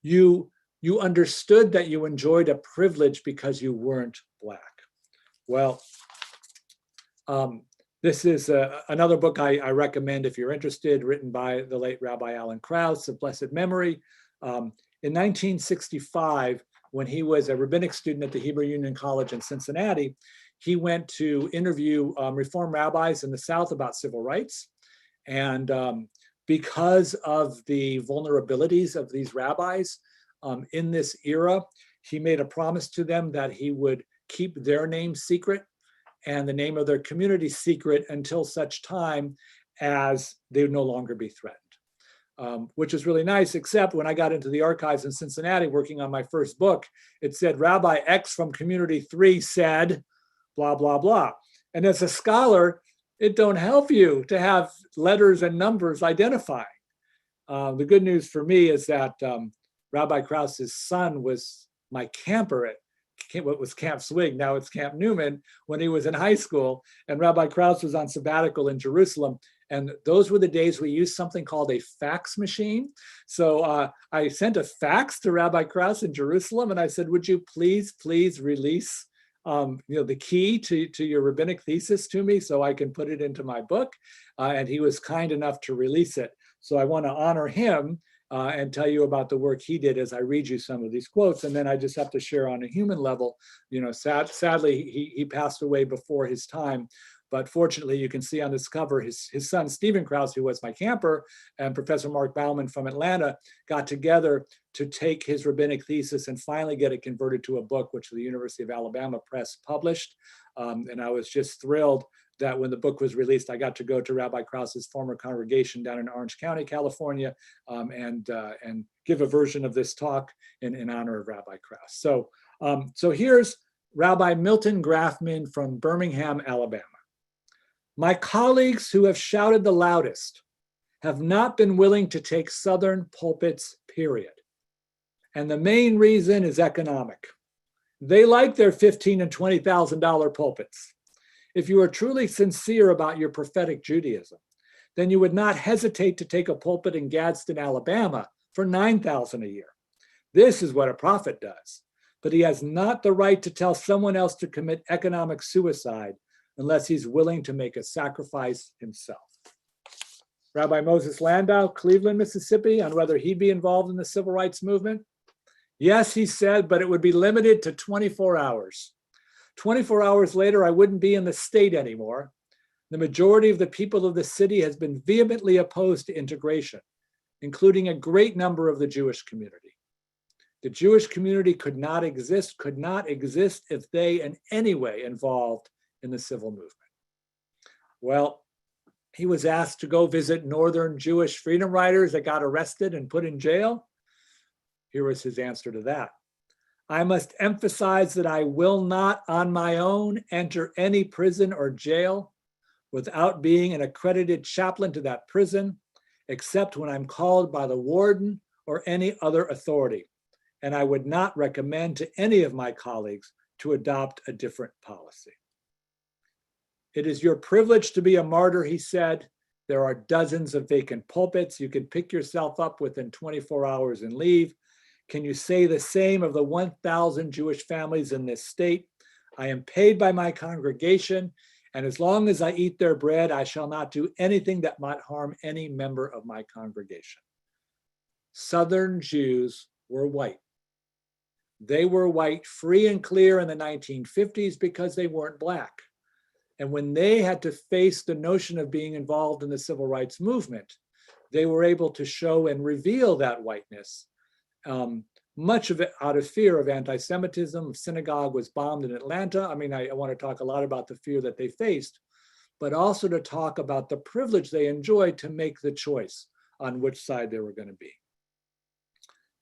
you understood that you enjoyed a privilege because you weren't Black. Well, this is another book I recommend if you're interested, written by the late Rabbi Alan Krauss of blessed memory. In 1965, when he was a rabbinic student at the Hebrew Union College in Cincinnati, he went to interview Reform rabbis in the South about civil rights. And because of the vulnerabilities of these rabbis in this era, he made a promise to them that he would keep their name secret and the name of their community secret until such time as they would no longer be threatened, which is really nice, except when I got into the archives in Cincinnati working on my first book, it said Rabbi X from Community 3 said, blah, blah, blah. And as a scholar, it don't help you to have letters and numbers identifying. The good news for me is that Rabbi Krauss's son was my camper at what was Camp Swig, now it's Camp Newman, when he was in high school, and Rabbi Krauss was on sabbatical in Jerusalem. And those were the days we used something called a fax machine. So I sent a fax to Rabbi Krauss in Jerusalem, and I said, would you please release the key to your rabbinic thesis to me so I can put it into my book? And he was kind enough to release it. So I want to honor him and tell you about the work he did as I read you some of these quotes. And then I just have to share on a human level, sadly, he passed away before his time. But fortunately, you can see on this cover, his son, Stephen Krauss, who was my camper, and Professor Marc Baumann from Atlanta got together to take his rabbinic thesis and finally get it converted to a book, which the University of Alabama Press published. And I was just thrilled that when the book was released, I got to go to Rabbi Krauss's former congregation down in Orange County, California, and give a version of this talk in honor of Rabbi Krauss. So here's Rabbi Milton Grafman from Birmingham, Alabama. My colleagues who have shouted the loudest have not been willing to take Southern pulpits, period. And the main reason is economic. They like their $15,000 and $20,000 pulpits. If you are truly sincere about your prophetic Judaism, then you would not hesitate to take a pulpit in Gadsden, Alabama for $9,000 a year. This is what a prophet does, but he has not the right to tell someone else to commit economic suicide unless he's willing to make a sacrifice himself. Rabbi Moses Landau, Cleveland, Mississippi, on whether he'd be involved in the civil rights movement. Yes, he said, but it would be limited to 24 hours. 24 hours later, I wouldn't be in the state anymore. The majority of the people of the city has been vehemently opposed to integration, including a great number of the Jewish community. The Jewish community could not exist if they in any way involved in the civil movement. Well, he was asked to go visit Northern Jewish freedom riders that got arrested and put in jail. Here was his answer to that. I must emphasize that I will not on my own enter any prison or jail without being an accredited chaplain to that prison, except when I'm called by the warden or any other authority. And I would not recommend to any of my colleagues to adopt a different policy. It is your privilege to be a martyr, he said. There are dozens of vacant pulpits. You can pick yourself up within 24 hours and leave. Can you say the same of the 1,000 Jewish families in this state? I am paid by my congregation, and as long as I eat their bread, I shall not do anything that might harm any member of my congregation. Southern Jews were white. They were white free and clear in the 1950s because they weren't black. And when they had to face the notion of being involved in the civil rights movement, they were able to show and reveal that whiteness. Much of it out of fear of anti-Semitism. Synagogue was bombed in Atlanta. I mean, I want to talk a lot about the fear that they faced, but also to talk about the privilege they enjoyed to make the choice on which side they were going to be.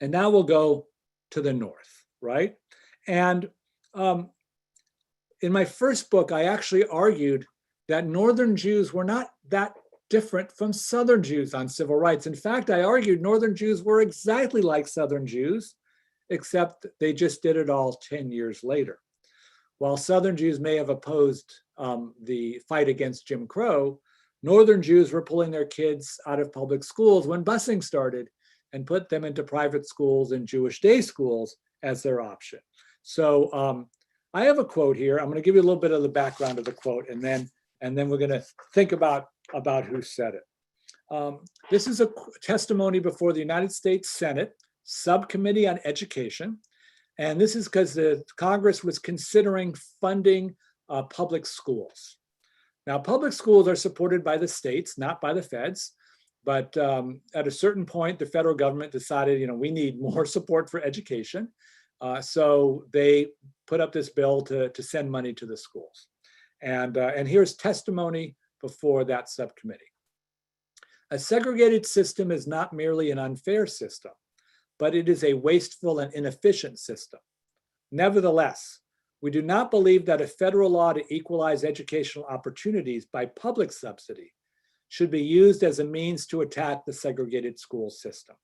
And now we'll go to the North, right? And in my first book, I actually argued that Northern Jews were not that different from Southern Jews on civil rights. In fact, I argued Northern Jews were exactly like Southern Jews, except they just did it all 10 years later. While Southern Jews may have opposed the fight against Jim Crow, Northern Jews were pulling their kids out of public schools when busing started and put them into private schools and Jewish day schools as their option. So I have a quote here. I'm going to give you a little bit of the background of the quote, and then we're going to think about who said it. This is a testimony before the United States Senate Subcommittee on Education. And this is because the Congress was considering funding public schools. Now, public schools are supported by the states, not by the feds. But at a certain point, the federal government decided, we need more support for education. So they put up this bill to send money to the schools. And here's testimony before that subcommittee. A segregated system is not merely an unfair system, but it is a wasteful and inefficient system. Nevertheless, we do not believe that a federal law to equalize educational opportunities by public subsidy should be used as a means to attack the segregated school system.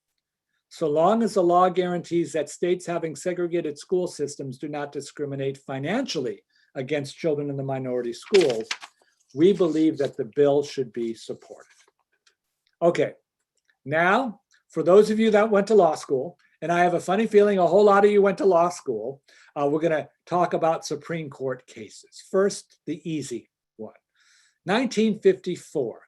So long as the law guarantees that states having segregated school systems do not discriminate financially against children in the minority schools, we believe that the bill should be supported. Okay, now, for those of you that went to law school, and I have a funny feeling a whole lot of you went to law school, we're going to talk about Supreme Court cases. First, the easy one. 1954,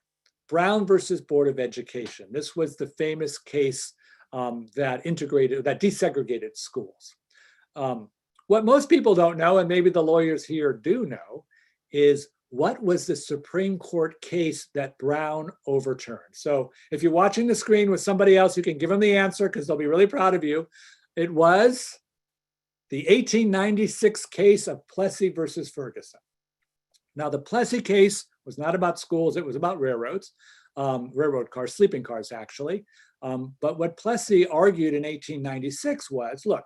Brown versus Board of Education. This was the famous case that desegregated schools. What most people don't know, and maybe the lawyers here do know, is what was the Supreme Court case that Brown overturned? So if you're watching the screen with somebody else, you can give them the answer because they'll be really proud of you. It was the 1896 case of Plessy versus Ferguson. Now, the Plessy case was not about schools, it was about railroads, railroad cars, sleeping cars, actually. But what Plessy argued in 1896 was, look,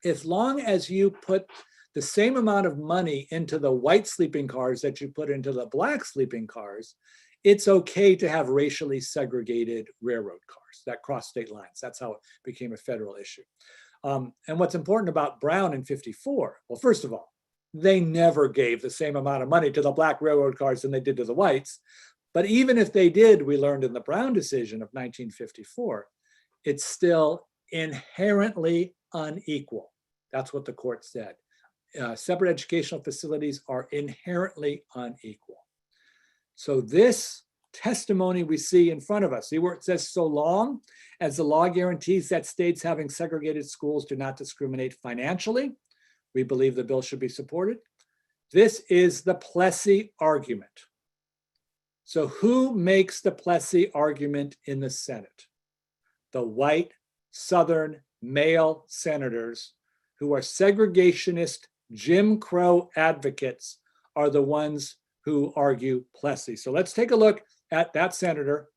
as long as you put the same amount of money into the white sleeping cars that you put into the black sleeping cars, it's okay to have racially segregated railroad cars that cross state lines. That's how it became a federal issue. And what's important about Brown in 54, well, first of all, they never gave the same amount of money to the black railroad cars than they did to the whites. But even if they did, we learned in the Brown decision of 1954, it's still inherently unequal. That's what the court said. Separate educational facilities are inherently unequal. So this testimony we see in front of us, see where it says, so long as the law guarantees that states having segregated schools do not discriminate financially, we believe the bill should be supported. This is the Plessy argument. So who makes the Plessy argument in the Senate? The white, Southern, male senators who are segregationist Jim Crow advocates are the ones who argue Plessy. So let's take a look at that senator.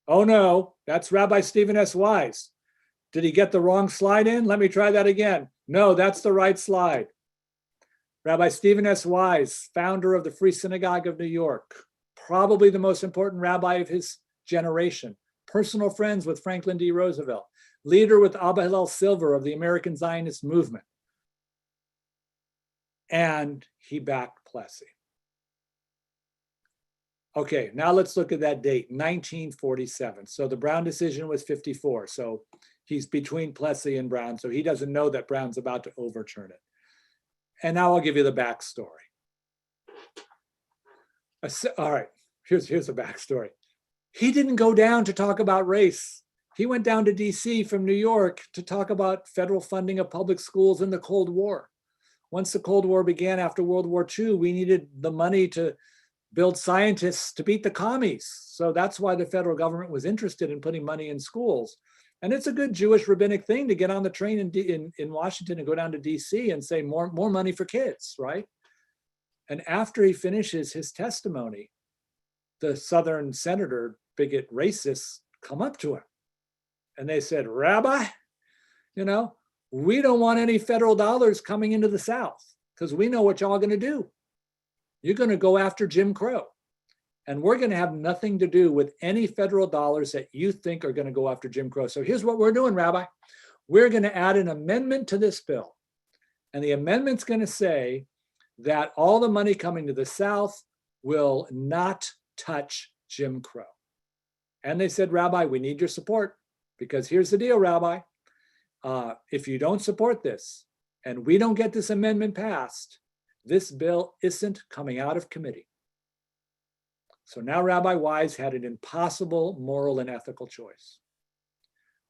Oh no, that's Rabbi Stephen S. Wise. Did he get the wrong slide in? Let me try that again. No, that's the right slide. Rabbi Stephen S. Wise, founder of the Free Synagogue of New York, probably the most important rabbi of his generation, personal friends with Franklin D. Roosevelt, leader with Abba Hillel Silver of the American Zionist movement. And he backed Plessy. Okay, now let's look at that date, 1947. So the Brown decision was 54. So he's between Plessy and Brown. So he doesn't know that Brown's about to overturn it. And now I'll give you the backstory. All right, here's the backstory. He didn't go down to talk about race. He went down to DC from New York to talk about federal funding of public schools in the Cold War. Once the Cold War began after World War II, we needed the money to build scientists to beat the commies. So that's why the federal government was interested in putting money in schools. And it's a good Jewish rabbinic thing to get on the train in Washington and go down to DC and say more money for kids, right? And after he finishes his testimony, the Southern senator, bigot racists, come up to him. And they said, Rabbi, we don't want any federal dollars coming into the South because we know what y'all are going to do. You're going to go after Jim Crow. And we're going to have nothing to do with any federal dollars that you think are going to go after Jim Crow. So here's what we're doing, Rabbi. We're going to add an amendment to this bill. And the amendment's going to say that all the money coming to the South will not touch Jim Crow. And they said, Rabbi, we need your support because here's the deal, Rabbi. If you don't support this and we don't get this amendment passed, this bill isn't coming out of committee. So now Rabbi Wise had an impossible moral and ethical choice.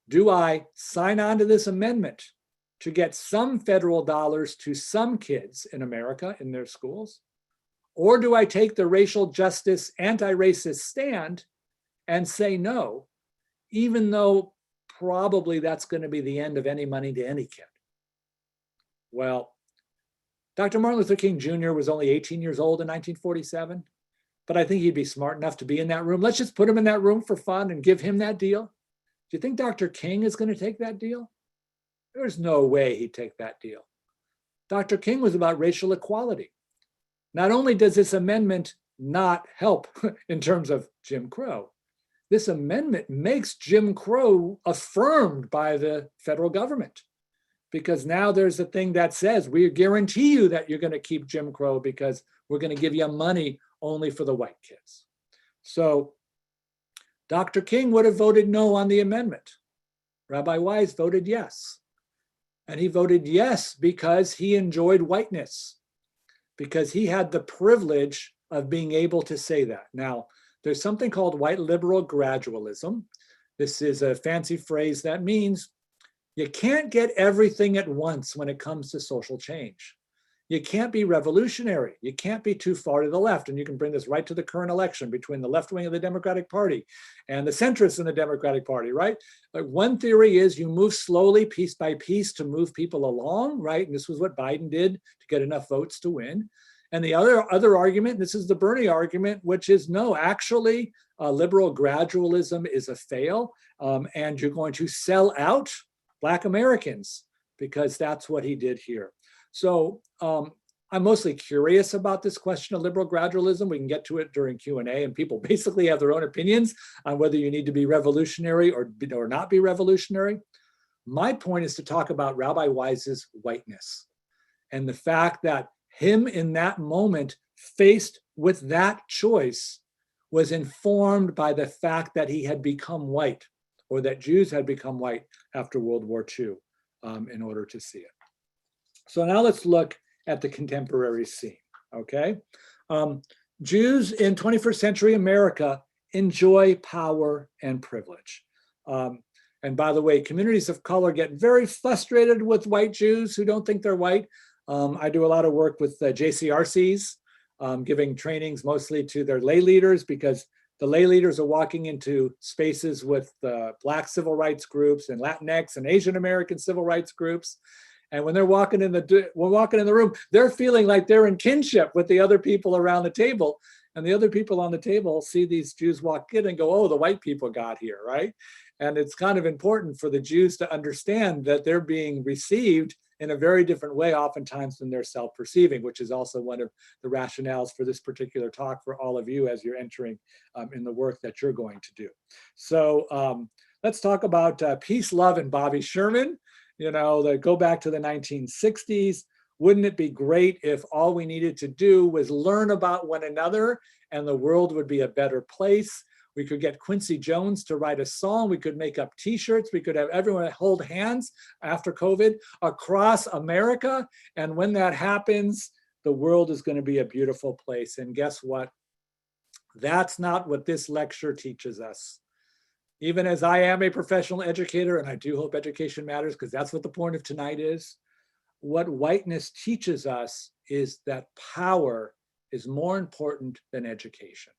Do I sign on to this amendment to get some federal dollars to some kids in America in their schools? Or do I take the racial justice, anti-racist stand and say no, even though probably that's going to be the end of any money to any kid? Well, Dr. Martin Luther King Jr. was only 18 years old in 1947, but I think he'd be smart enough to be in that room. Let's just put him in that room for fun and give him that deal. Do you think Dr. King is going to take that deal? There's no way he'd take that deal. Dr. King was about racial equality. Not only does this amendment not help in terms of Jim Crow, this amendment makes Jim Crow affirmed by the federal government. Because now there's a thing that says, we guarantee you that you're going to keep Jim Crow because we're going to give you money only for the white kids. So Dr. King would have voted no on the amendment. Rabbi Wise voted yes. And he voted yes because he enjoyed whiteness, because he had the privilege of being able to say that. Now, there's something called white liberal gradualism. This is a fancy phrase that means you can't get everything at once when it comes to social change. You can't be revolutionary. You can't be too far to the left. And you can bring this right to the current election between the left wing of the Democratic Party and the centrists in the Democratic Party, right? Like one theory is you move slowly, piece by piece, to move people along, right? And this was what Biden did to get enough votes to win. And the other argument, this is the Bernie argument, which is no, actually, liberal gradualism is a fail, and you're going to sell out Black Americans because that's what he did here. So I'm mostly curious about this question of liberal gradualism. We can get to it during Q&A, and people basically have their own opinions on whether you need to be revolutionary or not be revolutionary. My point is to talk about Rabbi Wise's whiteness and the fact that him in that moment faced with that choice was informed by the fact that he had become white, or that Jews had become white after World War II in order to see it. So now let's look at the contemporary scene, okay? Jews in 21st century America enjoy power and privilege. And by the way, communities of color get very frustrated with white Jews who don't think they're white. I do a lot of work with JCRCs, giving trainings mostly to their lay leaders, because the lay leaders are walking into spaces with Black civil rights groups and Latinx and Asian American civil rights groups. And when they're walking in the room, they're feeling like they're in kinship with the other people around the table. And the other people on the table see these Jews walk in and go, oh, the white people got here, right? And it's kind of important for the Jews to understand that they're being received in a very different way oftentimes than they're self-perceiving, which is also one of the rationales for this particular talk for all of you as you're entering in the work that you're going to do. So let's talk about peace, love, and Bobby Sherman. Go back to the 1960s. Wouldn't it be great if all we needed to do was learn about one another and the world would be a better place? We could get Quincy Jones to write a song. We could make up t-shirts. We could have everyone hold hands after COVID across America. And when that happens, the world is going to be a beautiful place. And guess what? That's not what this lecture teaches us. Even as I am a professional educator, and I do hope education matters because that's what the point of tonight is, what whiteness teaches us is that power is more important than education.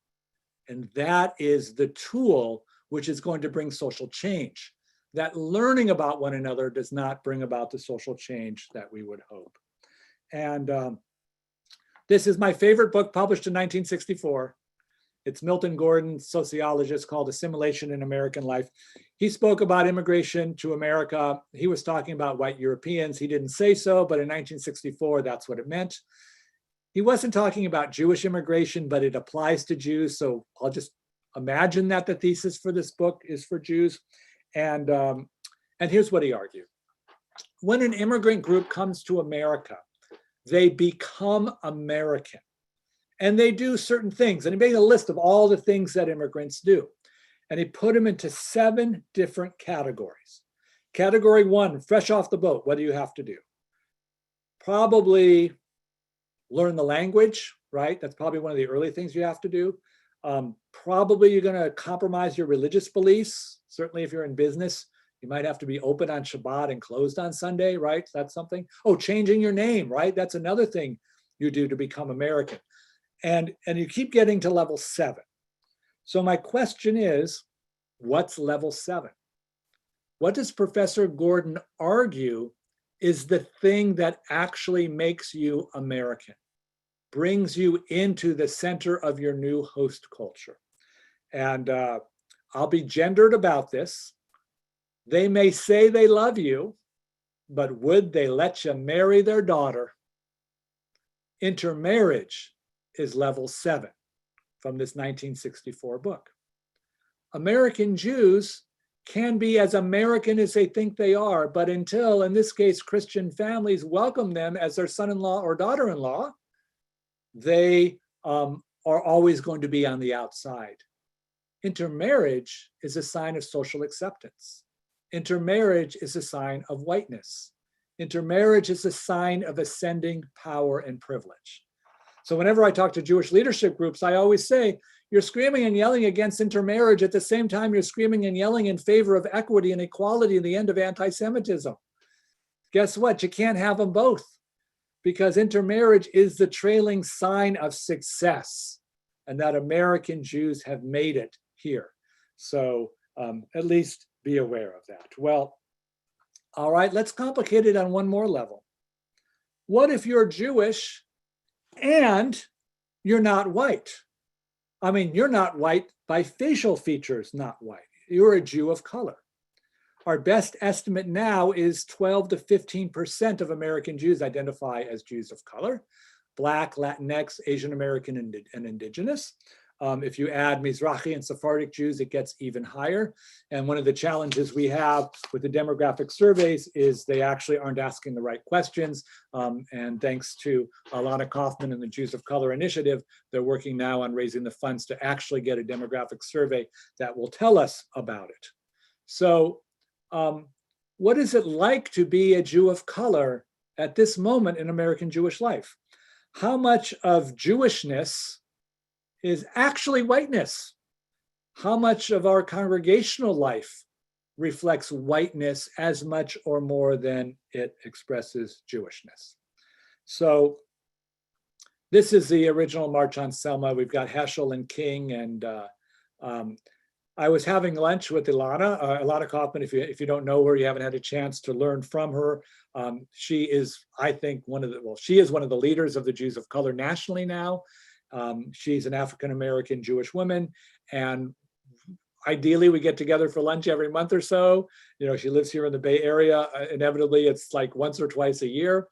And that is the tool which is going to bring social change. That learning about one another does not bring about the social change that we would hope. And this is my favorite book, published in 1964. It's Milton Gordon's sociologist, called Assimilation in American Life. He spoke about immigration to America. He was talking about white Europeans. He didn't say so, but in 1964, that's what it meant. He wasn't talking about Jewish immigration, but it applies to Jews. So I'll just imagine that the thesis for this book is for Jews. And here's what he argued. When an immigrant group comes to America, they become American. And they do certain things. And he made a list of all the things that immigrants do. And he put them into 7 different categories. Category 1, fresh off the boat, what do you have to do? Probably learn the language, right? That's probably one of the early things you have to do. Probably you're going to compromise your religious beliefs. Certainly if you're in business, you might have to be open on Shabbat and closed on Sunday, right? That's something. Oh, changing your name, right? That's another thing you do to become American. And you keep getting to level 7. So my question is, what's level 7? What does Professor Gordon argue is the thing that actually makes you American, brings you into the center of your new host culture? And I'll be gendered about this. They may say they love you, but would they let you marry their daughter? Intermarriage is level 7 from this 1964 book. American Jews can be as American as they think they are, but until, in this case, Christian families welcome them as their son-in-law or daughter-in-law, they are always going to be on the outside. Intermarriage is a sign of social acceptance. Intermarriage is a sign of whiteness. Intermarriage is a sign of ascending power and privilege. So whenever I talk to Jewish leadership groups, I always say, you're screaming and yelling against intermarriage at the same time you're screaming and yelling in favor of equity and equality and the end of anti-Semitism. Guess what? You can't have them both, because intermarriage is the trailing sign of success, and that American Jews have made it here. So at least be aware of that. Well, all right, let's complicate it on one more level. What if you're Jewish and you're not white? I mean, you're not white by facial features, not white. You're a Jew of color. Our best estimate now is 12 to 15% of American Jews identify as Jews of color. Black, Latinx, Asian American, and indigenous. If you add Mizrahi and Sephardic Jews, it gets even higher. And one of the challenges we have with the demographic surveys is they actually aren't asking the right questions. And thanks to Alana Kaufman and the Jews of Color Initiative, they're working now on raising the funds to actually get a demographic survey that will tell us about it. So what is it like to be a Jew of color at this moment in American Jewish life? How much of Jewishness is actually whiteness? How much of our congregational life reflects whiteness as much or more than it expresses Jewishness? So this is the original March on Selma. We've got Heschel and King, and I was having lunch with Ilana Kaufman. If you don't know her, you haven't had a chance to learn from her. She is, I think, she is one of the leaders of the Jews of color nationally now. She's an African-American Jewish woman, and ideally we get together for lunch every month or so. You know, she lives here in the Bay Area. Inevitably, it's like once or twice a year.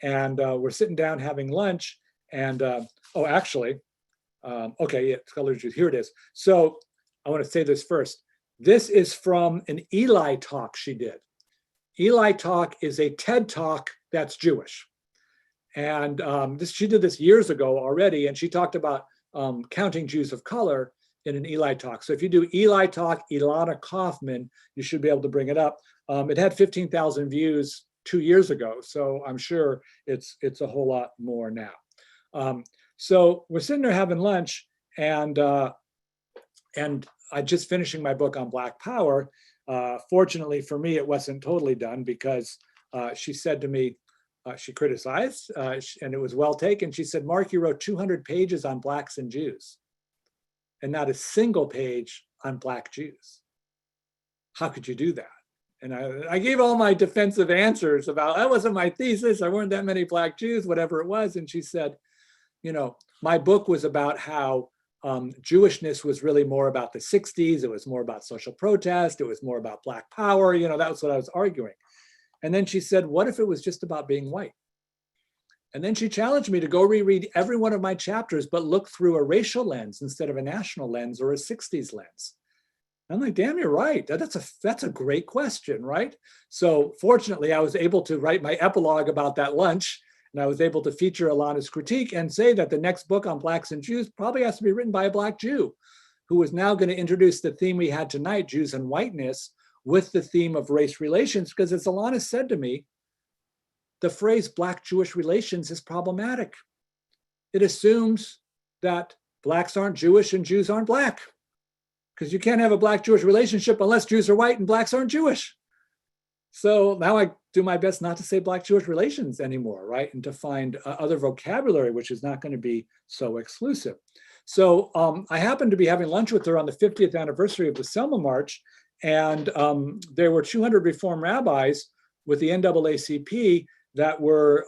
And we're sitting down having lunch, and okay, yeah, color Jews, here it is. So I want to say this first. This is from an Eli talk she did. Eli talk is a TED talk that's Jewish. And she did this years ago already, and she talked about counting Jews of color in an Eli talk. So if you do Eli talk, Ilana Kaufman, you should be able to bring it up. It had 15,000 views 2 years ago, so I'm sure it's a whole lot more now. So we're sitting there having lunch, and I just finishing my book on Black Power. Fortunately for me, it wasn't totally done because she said to me, she criticized, and it was well taken. She said, Mark, you wrote 200 pages on Blacks and Jews, and not a single page on Black Jews. How could you do that? And I gave all my defensive answers about, that wasn't my thesis, there weren't that many Black Jews, whatever it was. And she said, you know, my book was about how Jewishness was really more about the 60s. It was more about social protest. It was more about Black power. You know, that was what I was arguing. And then she said, what if it was just about being white? And then she challenged me to go reread every one of my chapters, but look through a racial lens instead of a national lens or a 60s lens. I'm like, damn, you're right. That's a great question, right? So fortunately, I was able to write my epilogue about that lunch, and I was able to feature Ilana's critique and say that the next book on Blacks and Jews probably has to be written by a Black Jew, who is now going to introduce the theme we had tonight, Jews and whiteness, with the theme of race relations, because as Ilana said to me, the phrase Black-Jewish relations is problematic. It assumes that Blacks aren't Jewish and Jews aren't Black, because you can't have a Black-Jewish relationship unless Jews are white and Blacks aren't Jewish. So now I do my best not to say Black-Jewish relations anymore, right? And to find other vocabulary, which is not going to be so exclusive. So I happened to be having lunch with her on the 50th anniversary of the Selma March, and there were 200 Reform rabbis with the NAACP that were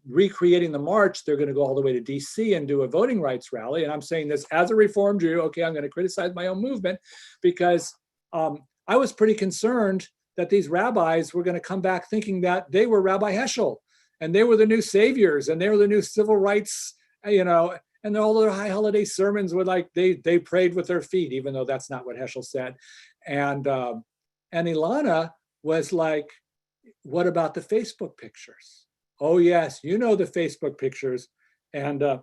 recreating the march. They're going to go all the way to DC and do a voting rights rally. And I'm saying this as a Reform Jew. Okay, I'm going to criticize my own movement because I was pretty concerned that these rabbis were going to come back thinking that they were Rabbi Heschel and they were the new saviors and they were the new civil rights, you know, and all their high holiday sermons were like, they prayed with their feet, even though that's not what Heschel said. And Ilana was like, what about the Facebook pictures? Oh yes, you know the Facebook pictures. And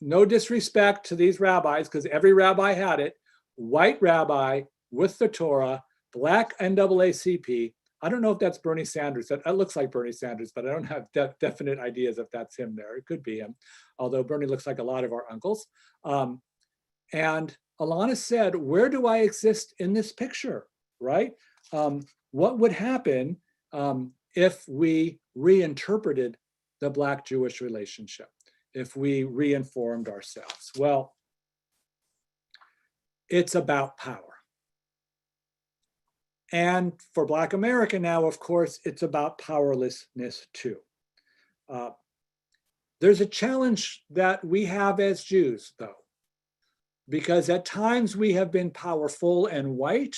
no disrespect to these rabbis, because every rabbi had it, white rabbi with the Torah, Black NAACP. I don't know if that's Bernie Sanders. That looks like Bernie Sanders, but I don't have definite ideas if that's him there. It could be him, although Bernie looks like a lot of our uncles. And Ilana said, where do I exist in this picture, right? What would happen if we reinterpreted the Black-Jewish relationship, if we reinformed ourselves? Well, it's about power. And for Black America now, of course, it's about powerlessness too. There's a challenge that we have as Jews, though, because at times we have been powerful and white.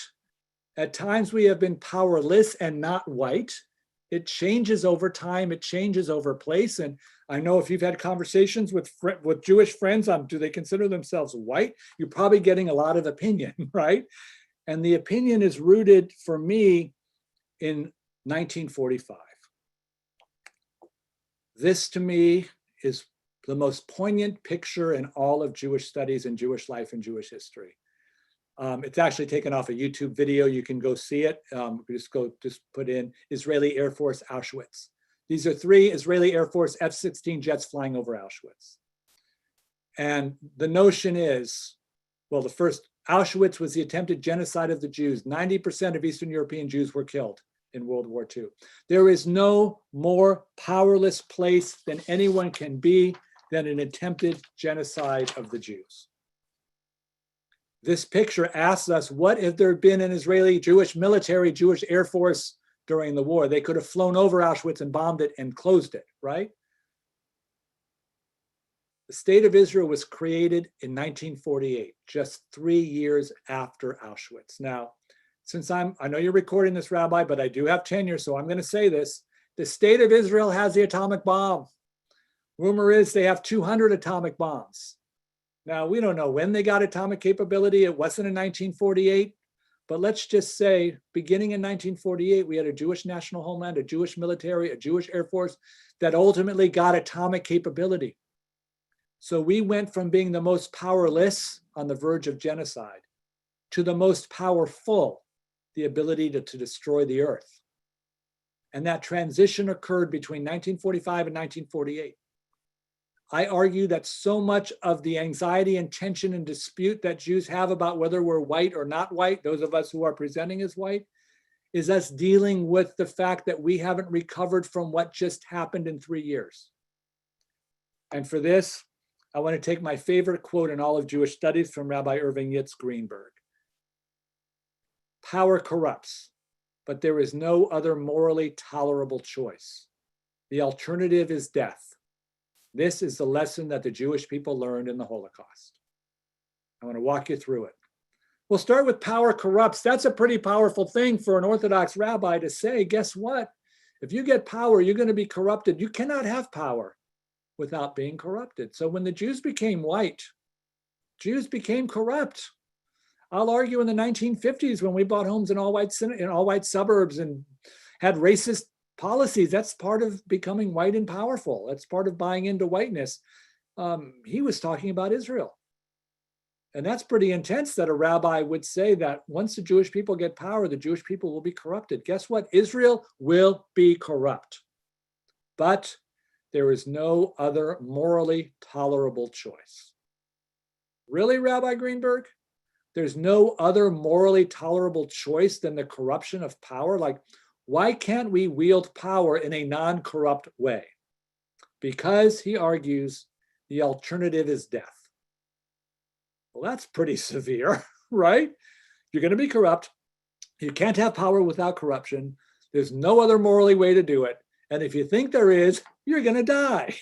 At times we have been powerless and not white. It changes over time. It changes over place. And I know if you've had conversations with Jewish friends on do they consider themselves white, you're probably getting a lot of opinion, right? And the opinion is rooted for me in 1945. This to me is the most poignant picture in all of Jewish studies and Jewish life and Jewish history. It's actually taken off a YouTube video. You can go see it. Just put in Israeli Air Force Auschwitz. These are 3 Israeli Air Force F-16 jets flying over Auschwitz. And the notion is, well, the first Auschwitz was the attempted genocide of the Jews. 90% of Eastern European Jews were killed in World War II. There is no more powerless place than anyone can be than an attempted genocide of the Jews. This picture asks us, what if there had been an Israeli Jewish military, Jewish Air Force during the war? They could have flown over Auschwitz and bombed it and closed it, right? The state of Israel was created in 1948, just 3 years after Auschwitz. Now, since I know you're recording this, Rabbi, but I do have tenure, so I'm going to say this. The state of Israel has the atomic bomb. Rumor is they have 200 atomic bombs. Now, we don't know when they got atomic capability. It wasn't in 1948. But let's just say, beginning in 1948, we had a Jewish national homeland, a Jewish military, a Jewish Air Force that ultimately got atomic capability. So we went from being the most powerless on the verge of genocide, to the most powerful, the ability to destroy the earth. And that transition occurred between 1945 and 1948. I argue that so much of the anxiety and tension and dispute that Jews have about whether we're white or not white, those of us who are presenting as white, is us dealing with the fact that we haven't recovered from what just happened in 3 years. And for this, I want to take my favorite quote in all of Jewish studies from Rabbi Irving Yitz Greenberg. Power corrupts, but there is no other morally tolerable choice. The alternative is death. This is the lesson that the Jewish people learned in the Holocaust. I want to walk you through it. We'll start with power corrupts. That's a pretty powerful thing for an Orthodox rabbi to say. Guess what? If you get power, you're going to be corrupted. You cannot have power without being corrupted. So when the Jews became white, Jews became corrupt. I'll argue in the 1950s when we bought homes in all white suburbs and had racist policies, that's part of becoming white and powerful. That's part of buying into whiteness. He was talking about Israel. And that's pretty intense that a rabbi would say that once the Jewish people get power, the Jewish people will be corrupted. Guess what? Israel will be corrupt. But there is no other morally tolerable choice. Really, Rabbi Greenberg? There's no other morally tolerable choice than the corruption of power? Like, why can't we wield power in a non-corrupt way? Because, he argues, the alternative is death. Well, that's pretty severe, right? You're going to be corrupt. You can't have power without corruption. There's no other morally way to do it. And if you think there is, you're going to die.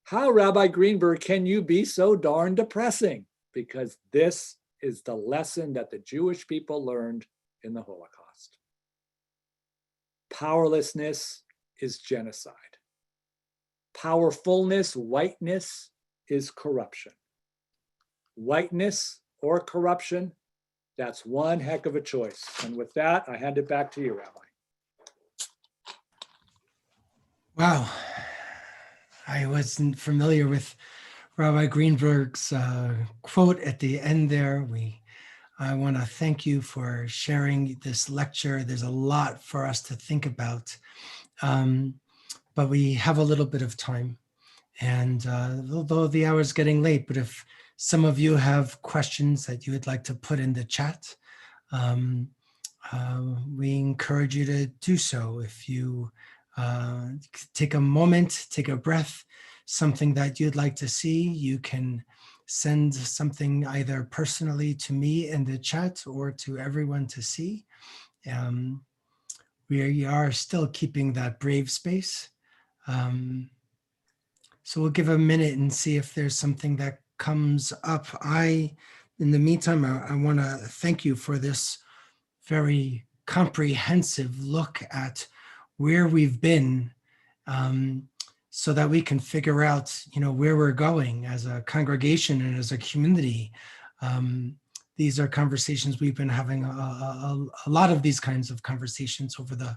How, Rabbi Greenberg, can you be so darn depressing? Because this is the lesson that the Jewish people learned in the Holocaust. Powerlessness is genocide. Powerfulness, whiteness, is corruption. Whiteness or corruption, that's one heck of a choice. And with that, I hand it back to you, Rabbi.
Wow. I wasn't familiar with Rabbi Greenberg's quote at the end there. I want to thank you for sharing this lecture. There's a lot for us to think about, but we have a little bit of time. And although the hour is getting late, but if some of you have questions that you would like to put in the chat, we encourage you to do so. If you take a moment, take a breath, something that you'd like to see, you can send something either personally to me in the chat or to everyone to see. We are still keeping that brave space. So we'll give a minute and see if there's something that comes up. In the meantime, I want to thank you for this very comprehensive look at where we've been, so that we can figure out, where we're going as a congregation and as a community. These are conversations we've been having, a lot of these kinds of conversations over the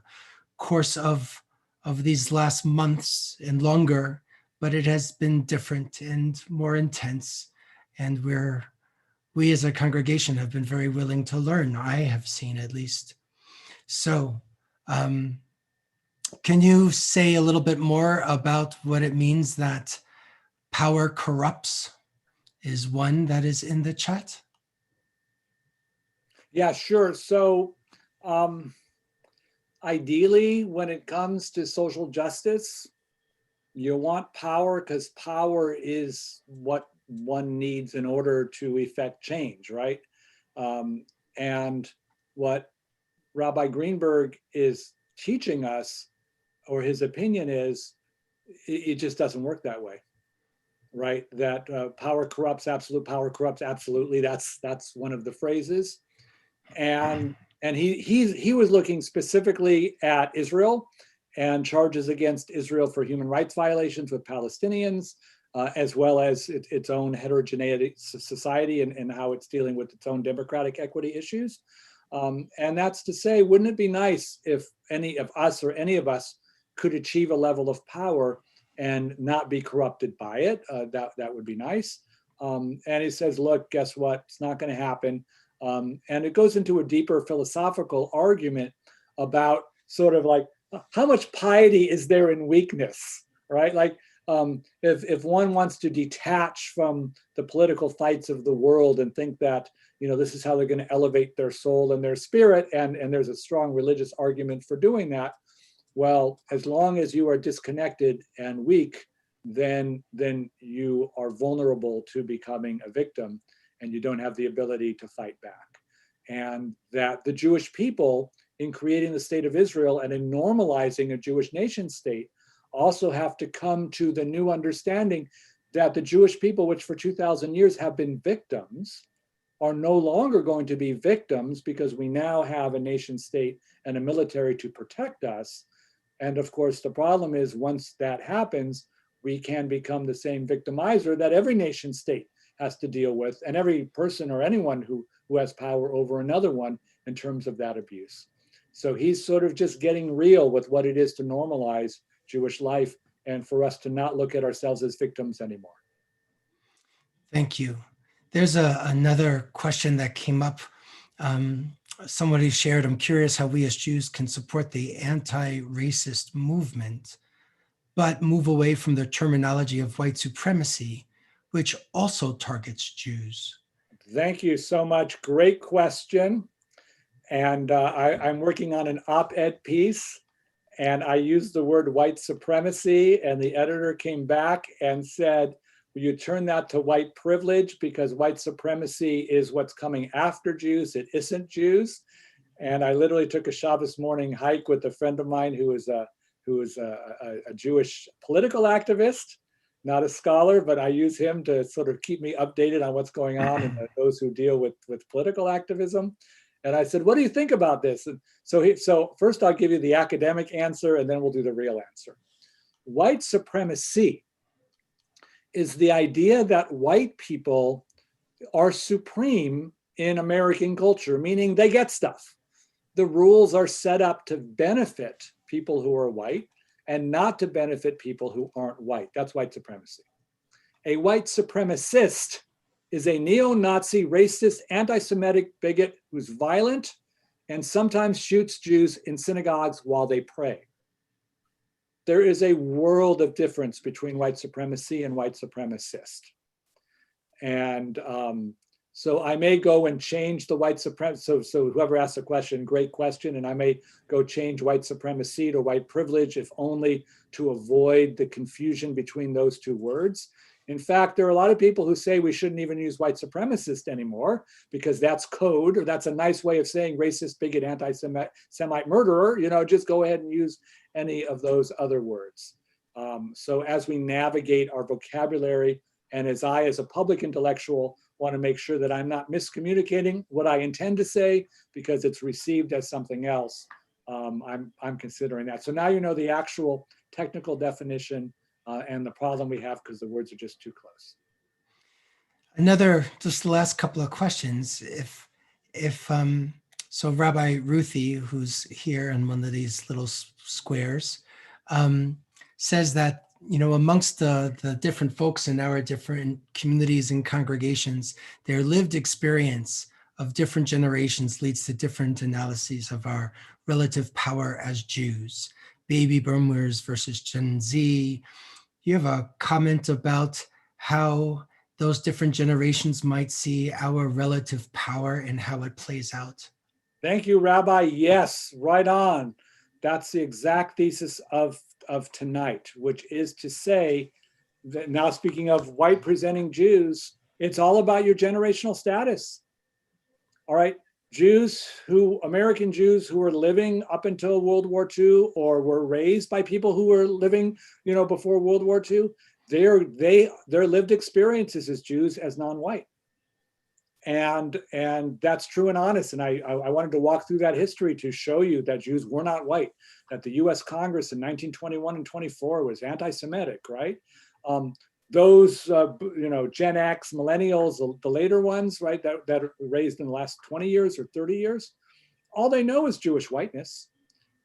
course of these last months and longer, but it has been different and more intense. And we as a congregation have been very willing to learn, I have seen at least. So, can you say a little bit more about what it means that power corrupts is one that is in the chat?
Yeah, sure. So ideally, when it comes to social justice, you want power because power is what one needs in order to effect change, right? And what Rabbi Greenberg is teaching us, or his opinion is, it just doesn't work that way, right? That power corrupts, absolute power corrupts absolutely. That's one of the phrases. And he was looking specifically at Israel and charges against Israel for human rights violations with Palestinians, as well as its own heterogeneity society and how it's dealing with its own democratic equity issues. And that's to say, wouldn't it be nice if any of us or any of us could achieve a level of power and not be corrupted by it? That would be nice. And he says, look, guess what? It's not going to happen. And it goes into a deeper philosophical argument about sort of like, how much piety is there in weakness, right? Like, if one wants to detach from the political fights of the world and think that, this is how they're going to elevate their soul and their spirit, and there's a strong religious argument for doing that. Well, as long as you are disconnected and weak, then you are vulnerable to becoming a victim, and you don't have the ability to fight back. And that the Jewish people, in creating the state of Israel and in normalizing a Jewish nation state, also have to come to the new understanding that the Jewish people, which for 2,000 years have been victims, are no longer going to be victims, because we now have a nation state and a military to protect us. And of course, the problem is, once that happens, we can become the same victimizer that every nation state has to deal with, and every person or anyone who has power over another one in terms of that abuse. So he's sort of just getting real with what it is to normalize Jewish life, and for us to not look at ourselves as victims anymore.
Thank you. There's another question that came up. Somebody shared, I'm curious how we as Jews can support the anti-racist movement, but move away from the terminology of white supremacy, which also targets Jews.
Thank you so much. Great question. And I'm working on an op-ed piece, and I used the word white supremacy, and the editor came back and said, will you turn that to white privilege, because white supremacy is what's coming after Jews, it isn't Jews. And I literally took a Shabbos morning hike with a friend of mine who is a Jewish political activist, not a scholar, but I use him to sort of keep me updated on what's going on and those who deal with political activism. And I said, what do you think about this? And so first I'll give you the academic answer, and then we'll do the real answer. White supremacy is the idea that white people are supreme in American culture, meaning they get stuff. The rules are set up to benefit people who are white and not to benefit people who aren't white. That's white supremacy. A white supremacist is a neo-Nazi, racist, anti-Semitic bigot who's violent and sometimes shoots Jews in synagogues while they pray. There is a world of difference between white supremacy and white supremacist. And so I may go and change the white supremacy. So whoever asked the question, great question. And I may go change white supremacy to white privilege, if only to avoid the confusion between those two words. In fact, there are a lot of people who say we shouldn't even use white supremacist anymore, because that's code, or that's a nice way of saying racist, bigot, anti-Semite murderer. Just go ahead and use any of those other words. So as we navigate our vocabulary, and as a public intellectual, want to make sure that I'm not miscommunicating what I intend to say because it's received as something else, I'm considering that. So now you know the actual technical definition and the problem we have, because the words are just too close.
Just the last couple of questions. So Rabbi Ruthie, who's here in one of these little squares, says that, amongst the different folks in our different communities and congregations, their lived experience of different generations leads to different analyses of our relative power as Jews, baby boomers versus Gen Z. Do you have a comment about how those different generations might see our relative power and how it plays out?
Thank you, Rabbi. Yes, right on. That's the exact thesis of tonight, which is to say that, now speaking of white presenting Jews, it's all about your generational status. All right, American Jews who were living up until World War II, or were raised by people who were living, before World War II, their lived experiences as Jews as non-white. And that's true and honest. And I wanted to walk through that history to show you that Jews were not white, that the US Congress in 1921 and 24 was anti-Semitic, right? Those, Gen X, millennials, the later ones, right, that are raised in the last 20 years or 30 years, all they know is Jewish whiteness.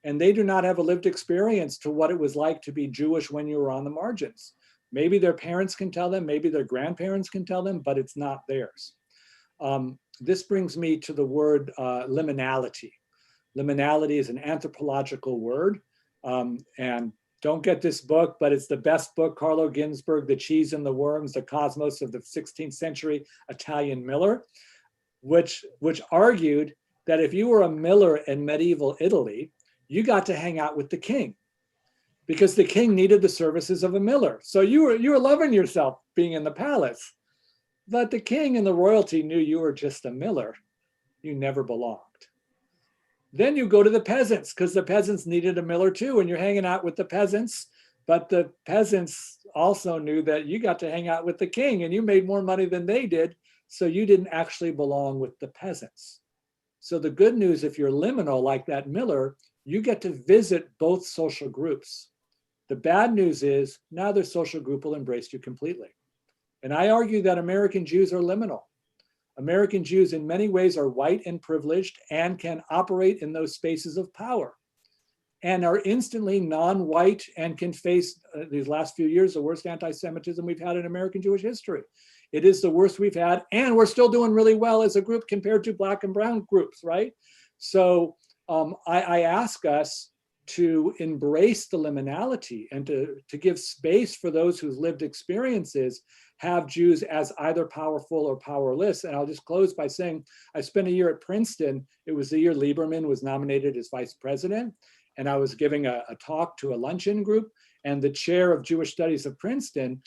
And they do not have a lived experience to what it was like to be Jewish when you were on the margins. Maybe their parents can tell them, maybe their grandparents can tell them, but it's not theirs. This brings me to the word liminality. Liminality is an anthropological word, and don't get this book, but it's the best book, Carlo Ginzburg, The Cheese and the Worms, the Cosmos of the 16th century Italian miller, which argued that if you were a miller in medieval Italy, you got to hang out with the king because the king needed the services of a miller. So you were loving yourself being in the palace, but the king and the royalty knew you were just a miller. You never belonged. Then you go to the peasants because the peasants needed a miller too, and you're hanging out with the peasants, but the peasants also knew that you got to hang out with the king and you made more money than they did, so you didn't actually belong with the peasants. So the good news, if you're liminal like that miller, you get to visit both social groups. The bad news is now their social group will embrace you completely. And I argue that American Jews are liminal. American Jews in many ways are white and privileged and can operate in those spaces of power and are instantly non-white and can face these last few years the worst anti-Semitism we've had in American Jewish history. It is the worst we've had, and we're still doing really well as a group compared to Black and brown groups, right? So I ask us to embrace the liminality and to give space for those whose lived experiences have Jews as either powerful or powerless. And I'll just close by saying, I spent a year at Princeton. It was the year Lieberman was nominated as vice president. And I was giving a talk to a luncheon group, and the chair of Jewish Studies of Princeton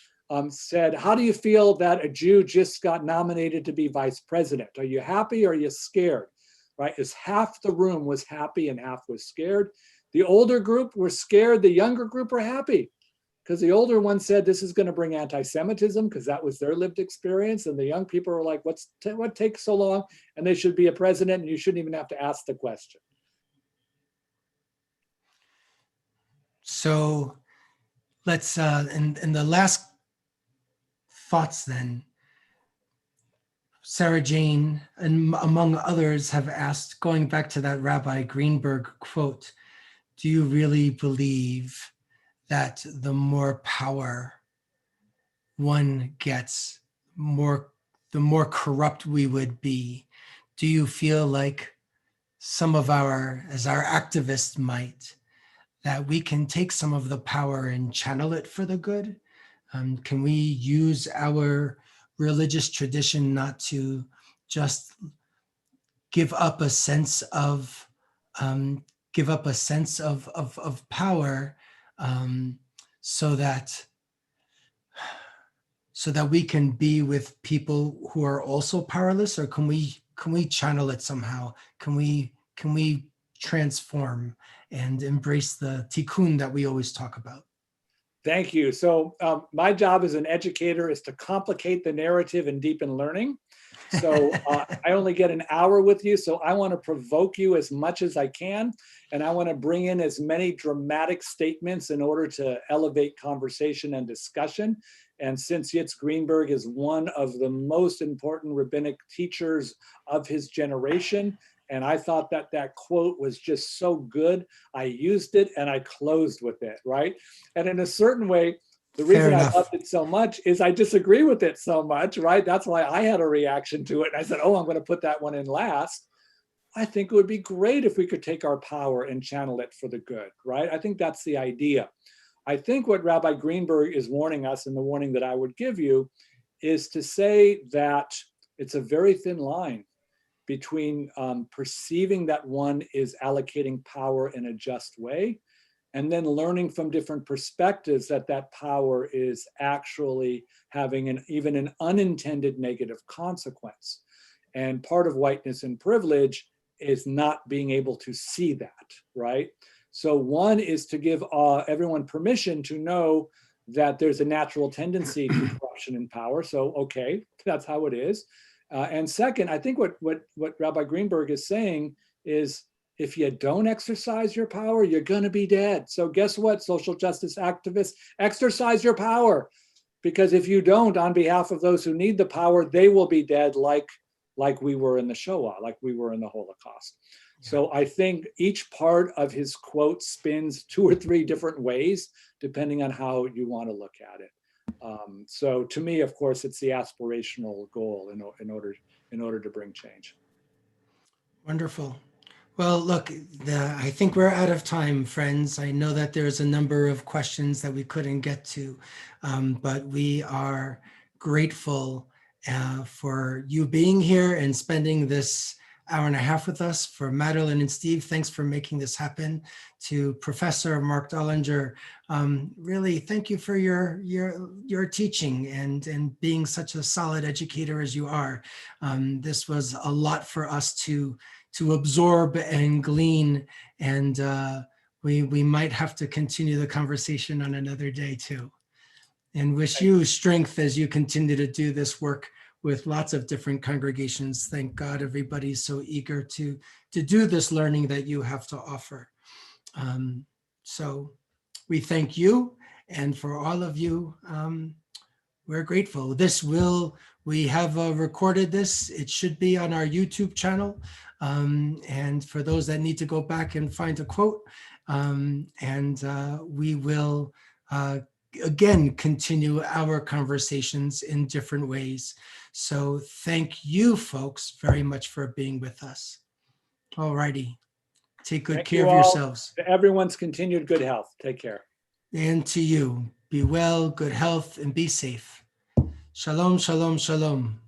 said, how do you feel that a Jew just got nominated to be vice president? Are you happy or are you scared? Right? As half the room was happy and half was scared. The older group were scared, the younger group were happy. Because the older one said this is going to bring anti-Semitism because that was their lived experience. And the young people were like, what takes so long? And they should be a president and you shouldn't even have to ask the question.
So let's, in the last thoughts then, Sarah Jane and among others have asked, going back to that Rabbi Greenberg quote, do you really believe that the more power one gets, the more corrupt we would be? Do you feel like some of as our activists might, that we can take some of the power and channel it for the good? Can we use our religious tradition not to just give up a sense of power, so that we can be with people who are also powerless? Or can we channel it somehow? Can we transform and embrace the tikkun that we always talk about?
Thank you. So my job as an educator is to complicate the narrative and deepen learning. So I only get an hour with you, so I want to provoke you as much as I can, and I want to bring in as many dramatic statements in order to elevate conversation and discussion. And since Yitz Greenberg is one of the most important rabbinic teachers of his generation, and I thought that that quote was just so good, I used it and I closed with it, right? And in a certain way, the reason I loved it so much is I disagree with it so much, right? That's why I had a reaction to it. And I said, oh, I'm going to put that one in last. I think it would be great if we could take our power and channel it for the good, right? I think that's the idea. I think what Rabbi Greenberg is warning us, and the warning that I would give you, is to say that it's a very thin line between perceiving that one is allocating power in a just way, and then learning from different perspectives that that power is actually having even an unintended negative consequence. And part of whiteness and privilege is not being able to see that, right? So one is to give everyone permission to know that there's a natural tendency to corruption in power. So, okay, that's how it is. And second, I think what Rabbi Greenberg is saying is, if you don't exercise your power, you're gonna be dead. So guess what, social justice activists, exercise your power. Because if you don't, on behalf of those who need the power, they will be dead like we were in the Shoah, like we were in the Holocaust. Yeah. So I think each part of his quote spins 2 or 3 different ways, depending on how you want to look at it. So to me, of course, it's the aspirational goal in order to bring change.
Wonderful. Well, look, I think we're out of time, friends. I know that there's a number of questions that we couldn't get to, but we are grateful for you being here and spending this hour and a half with us. For Madeline and Steve, thanks for making this happen. To Professor Marc Dollinger, really thank you for your teaching and being such a solid educator as you are. This was a lot for us to absorb and glean, and we might have to continue the conversation on another day too. And wish you strength as you continue to do this work with lots of different congregations. Thank God everybody's so eager to do this learning that you have to offer. So we thank you, and for all of you, we're grateful. We have recorded this. It should be on our YouTube channel. And for those that need to go back and find a quote, we will again continue our conversations in different ways. So thank you folks very much for being with us. All righty. Take good care of yourselves.
To everyone's continued good health. Take care.
And to you, be well, good health, and be safe. Shalom, shalom, shalom.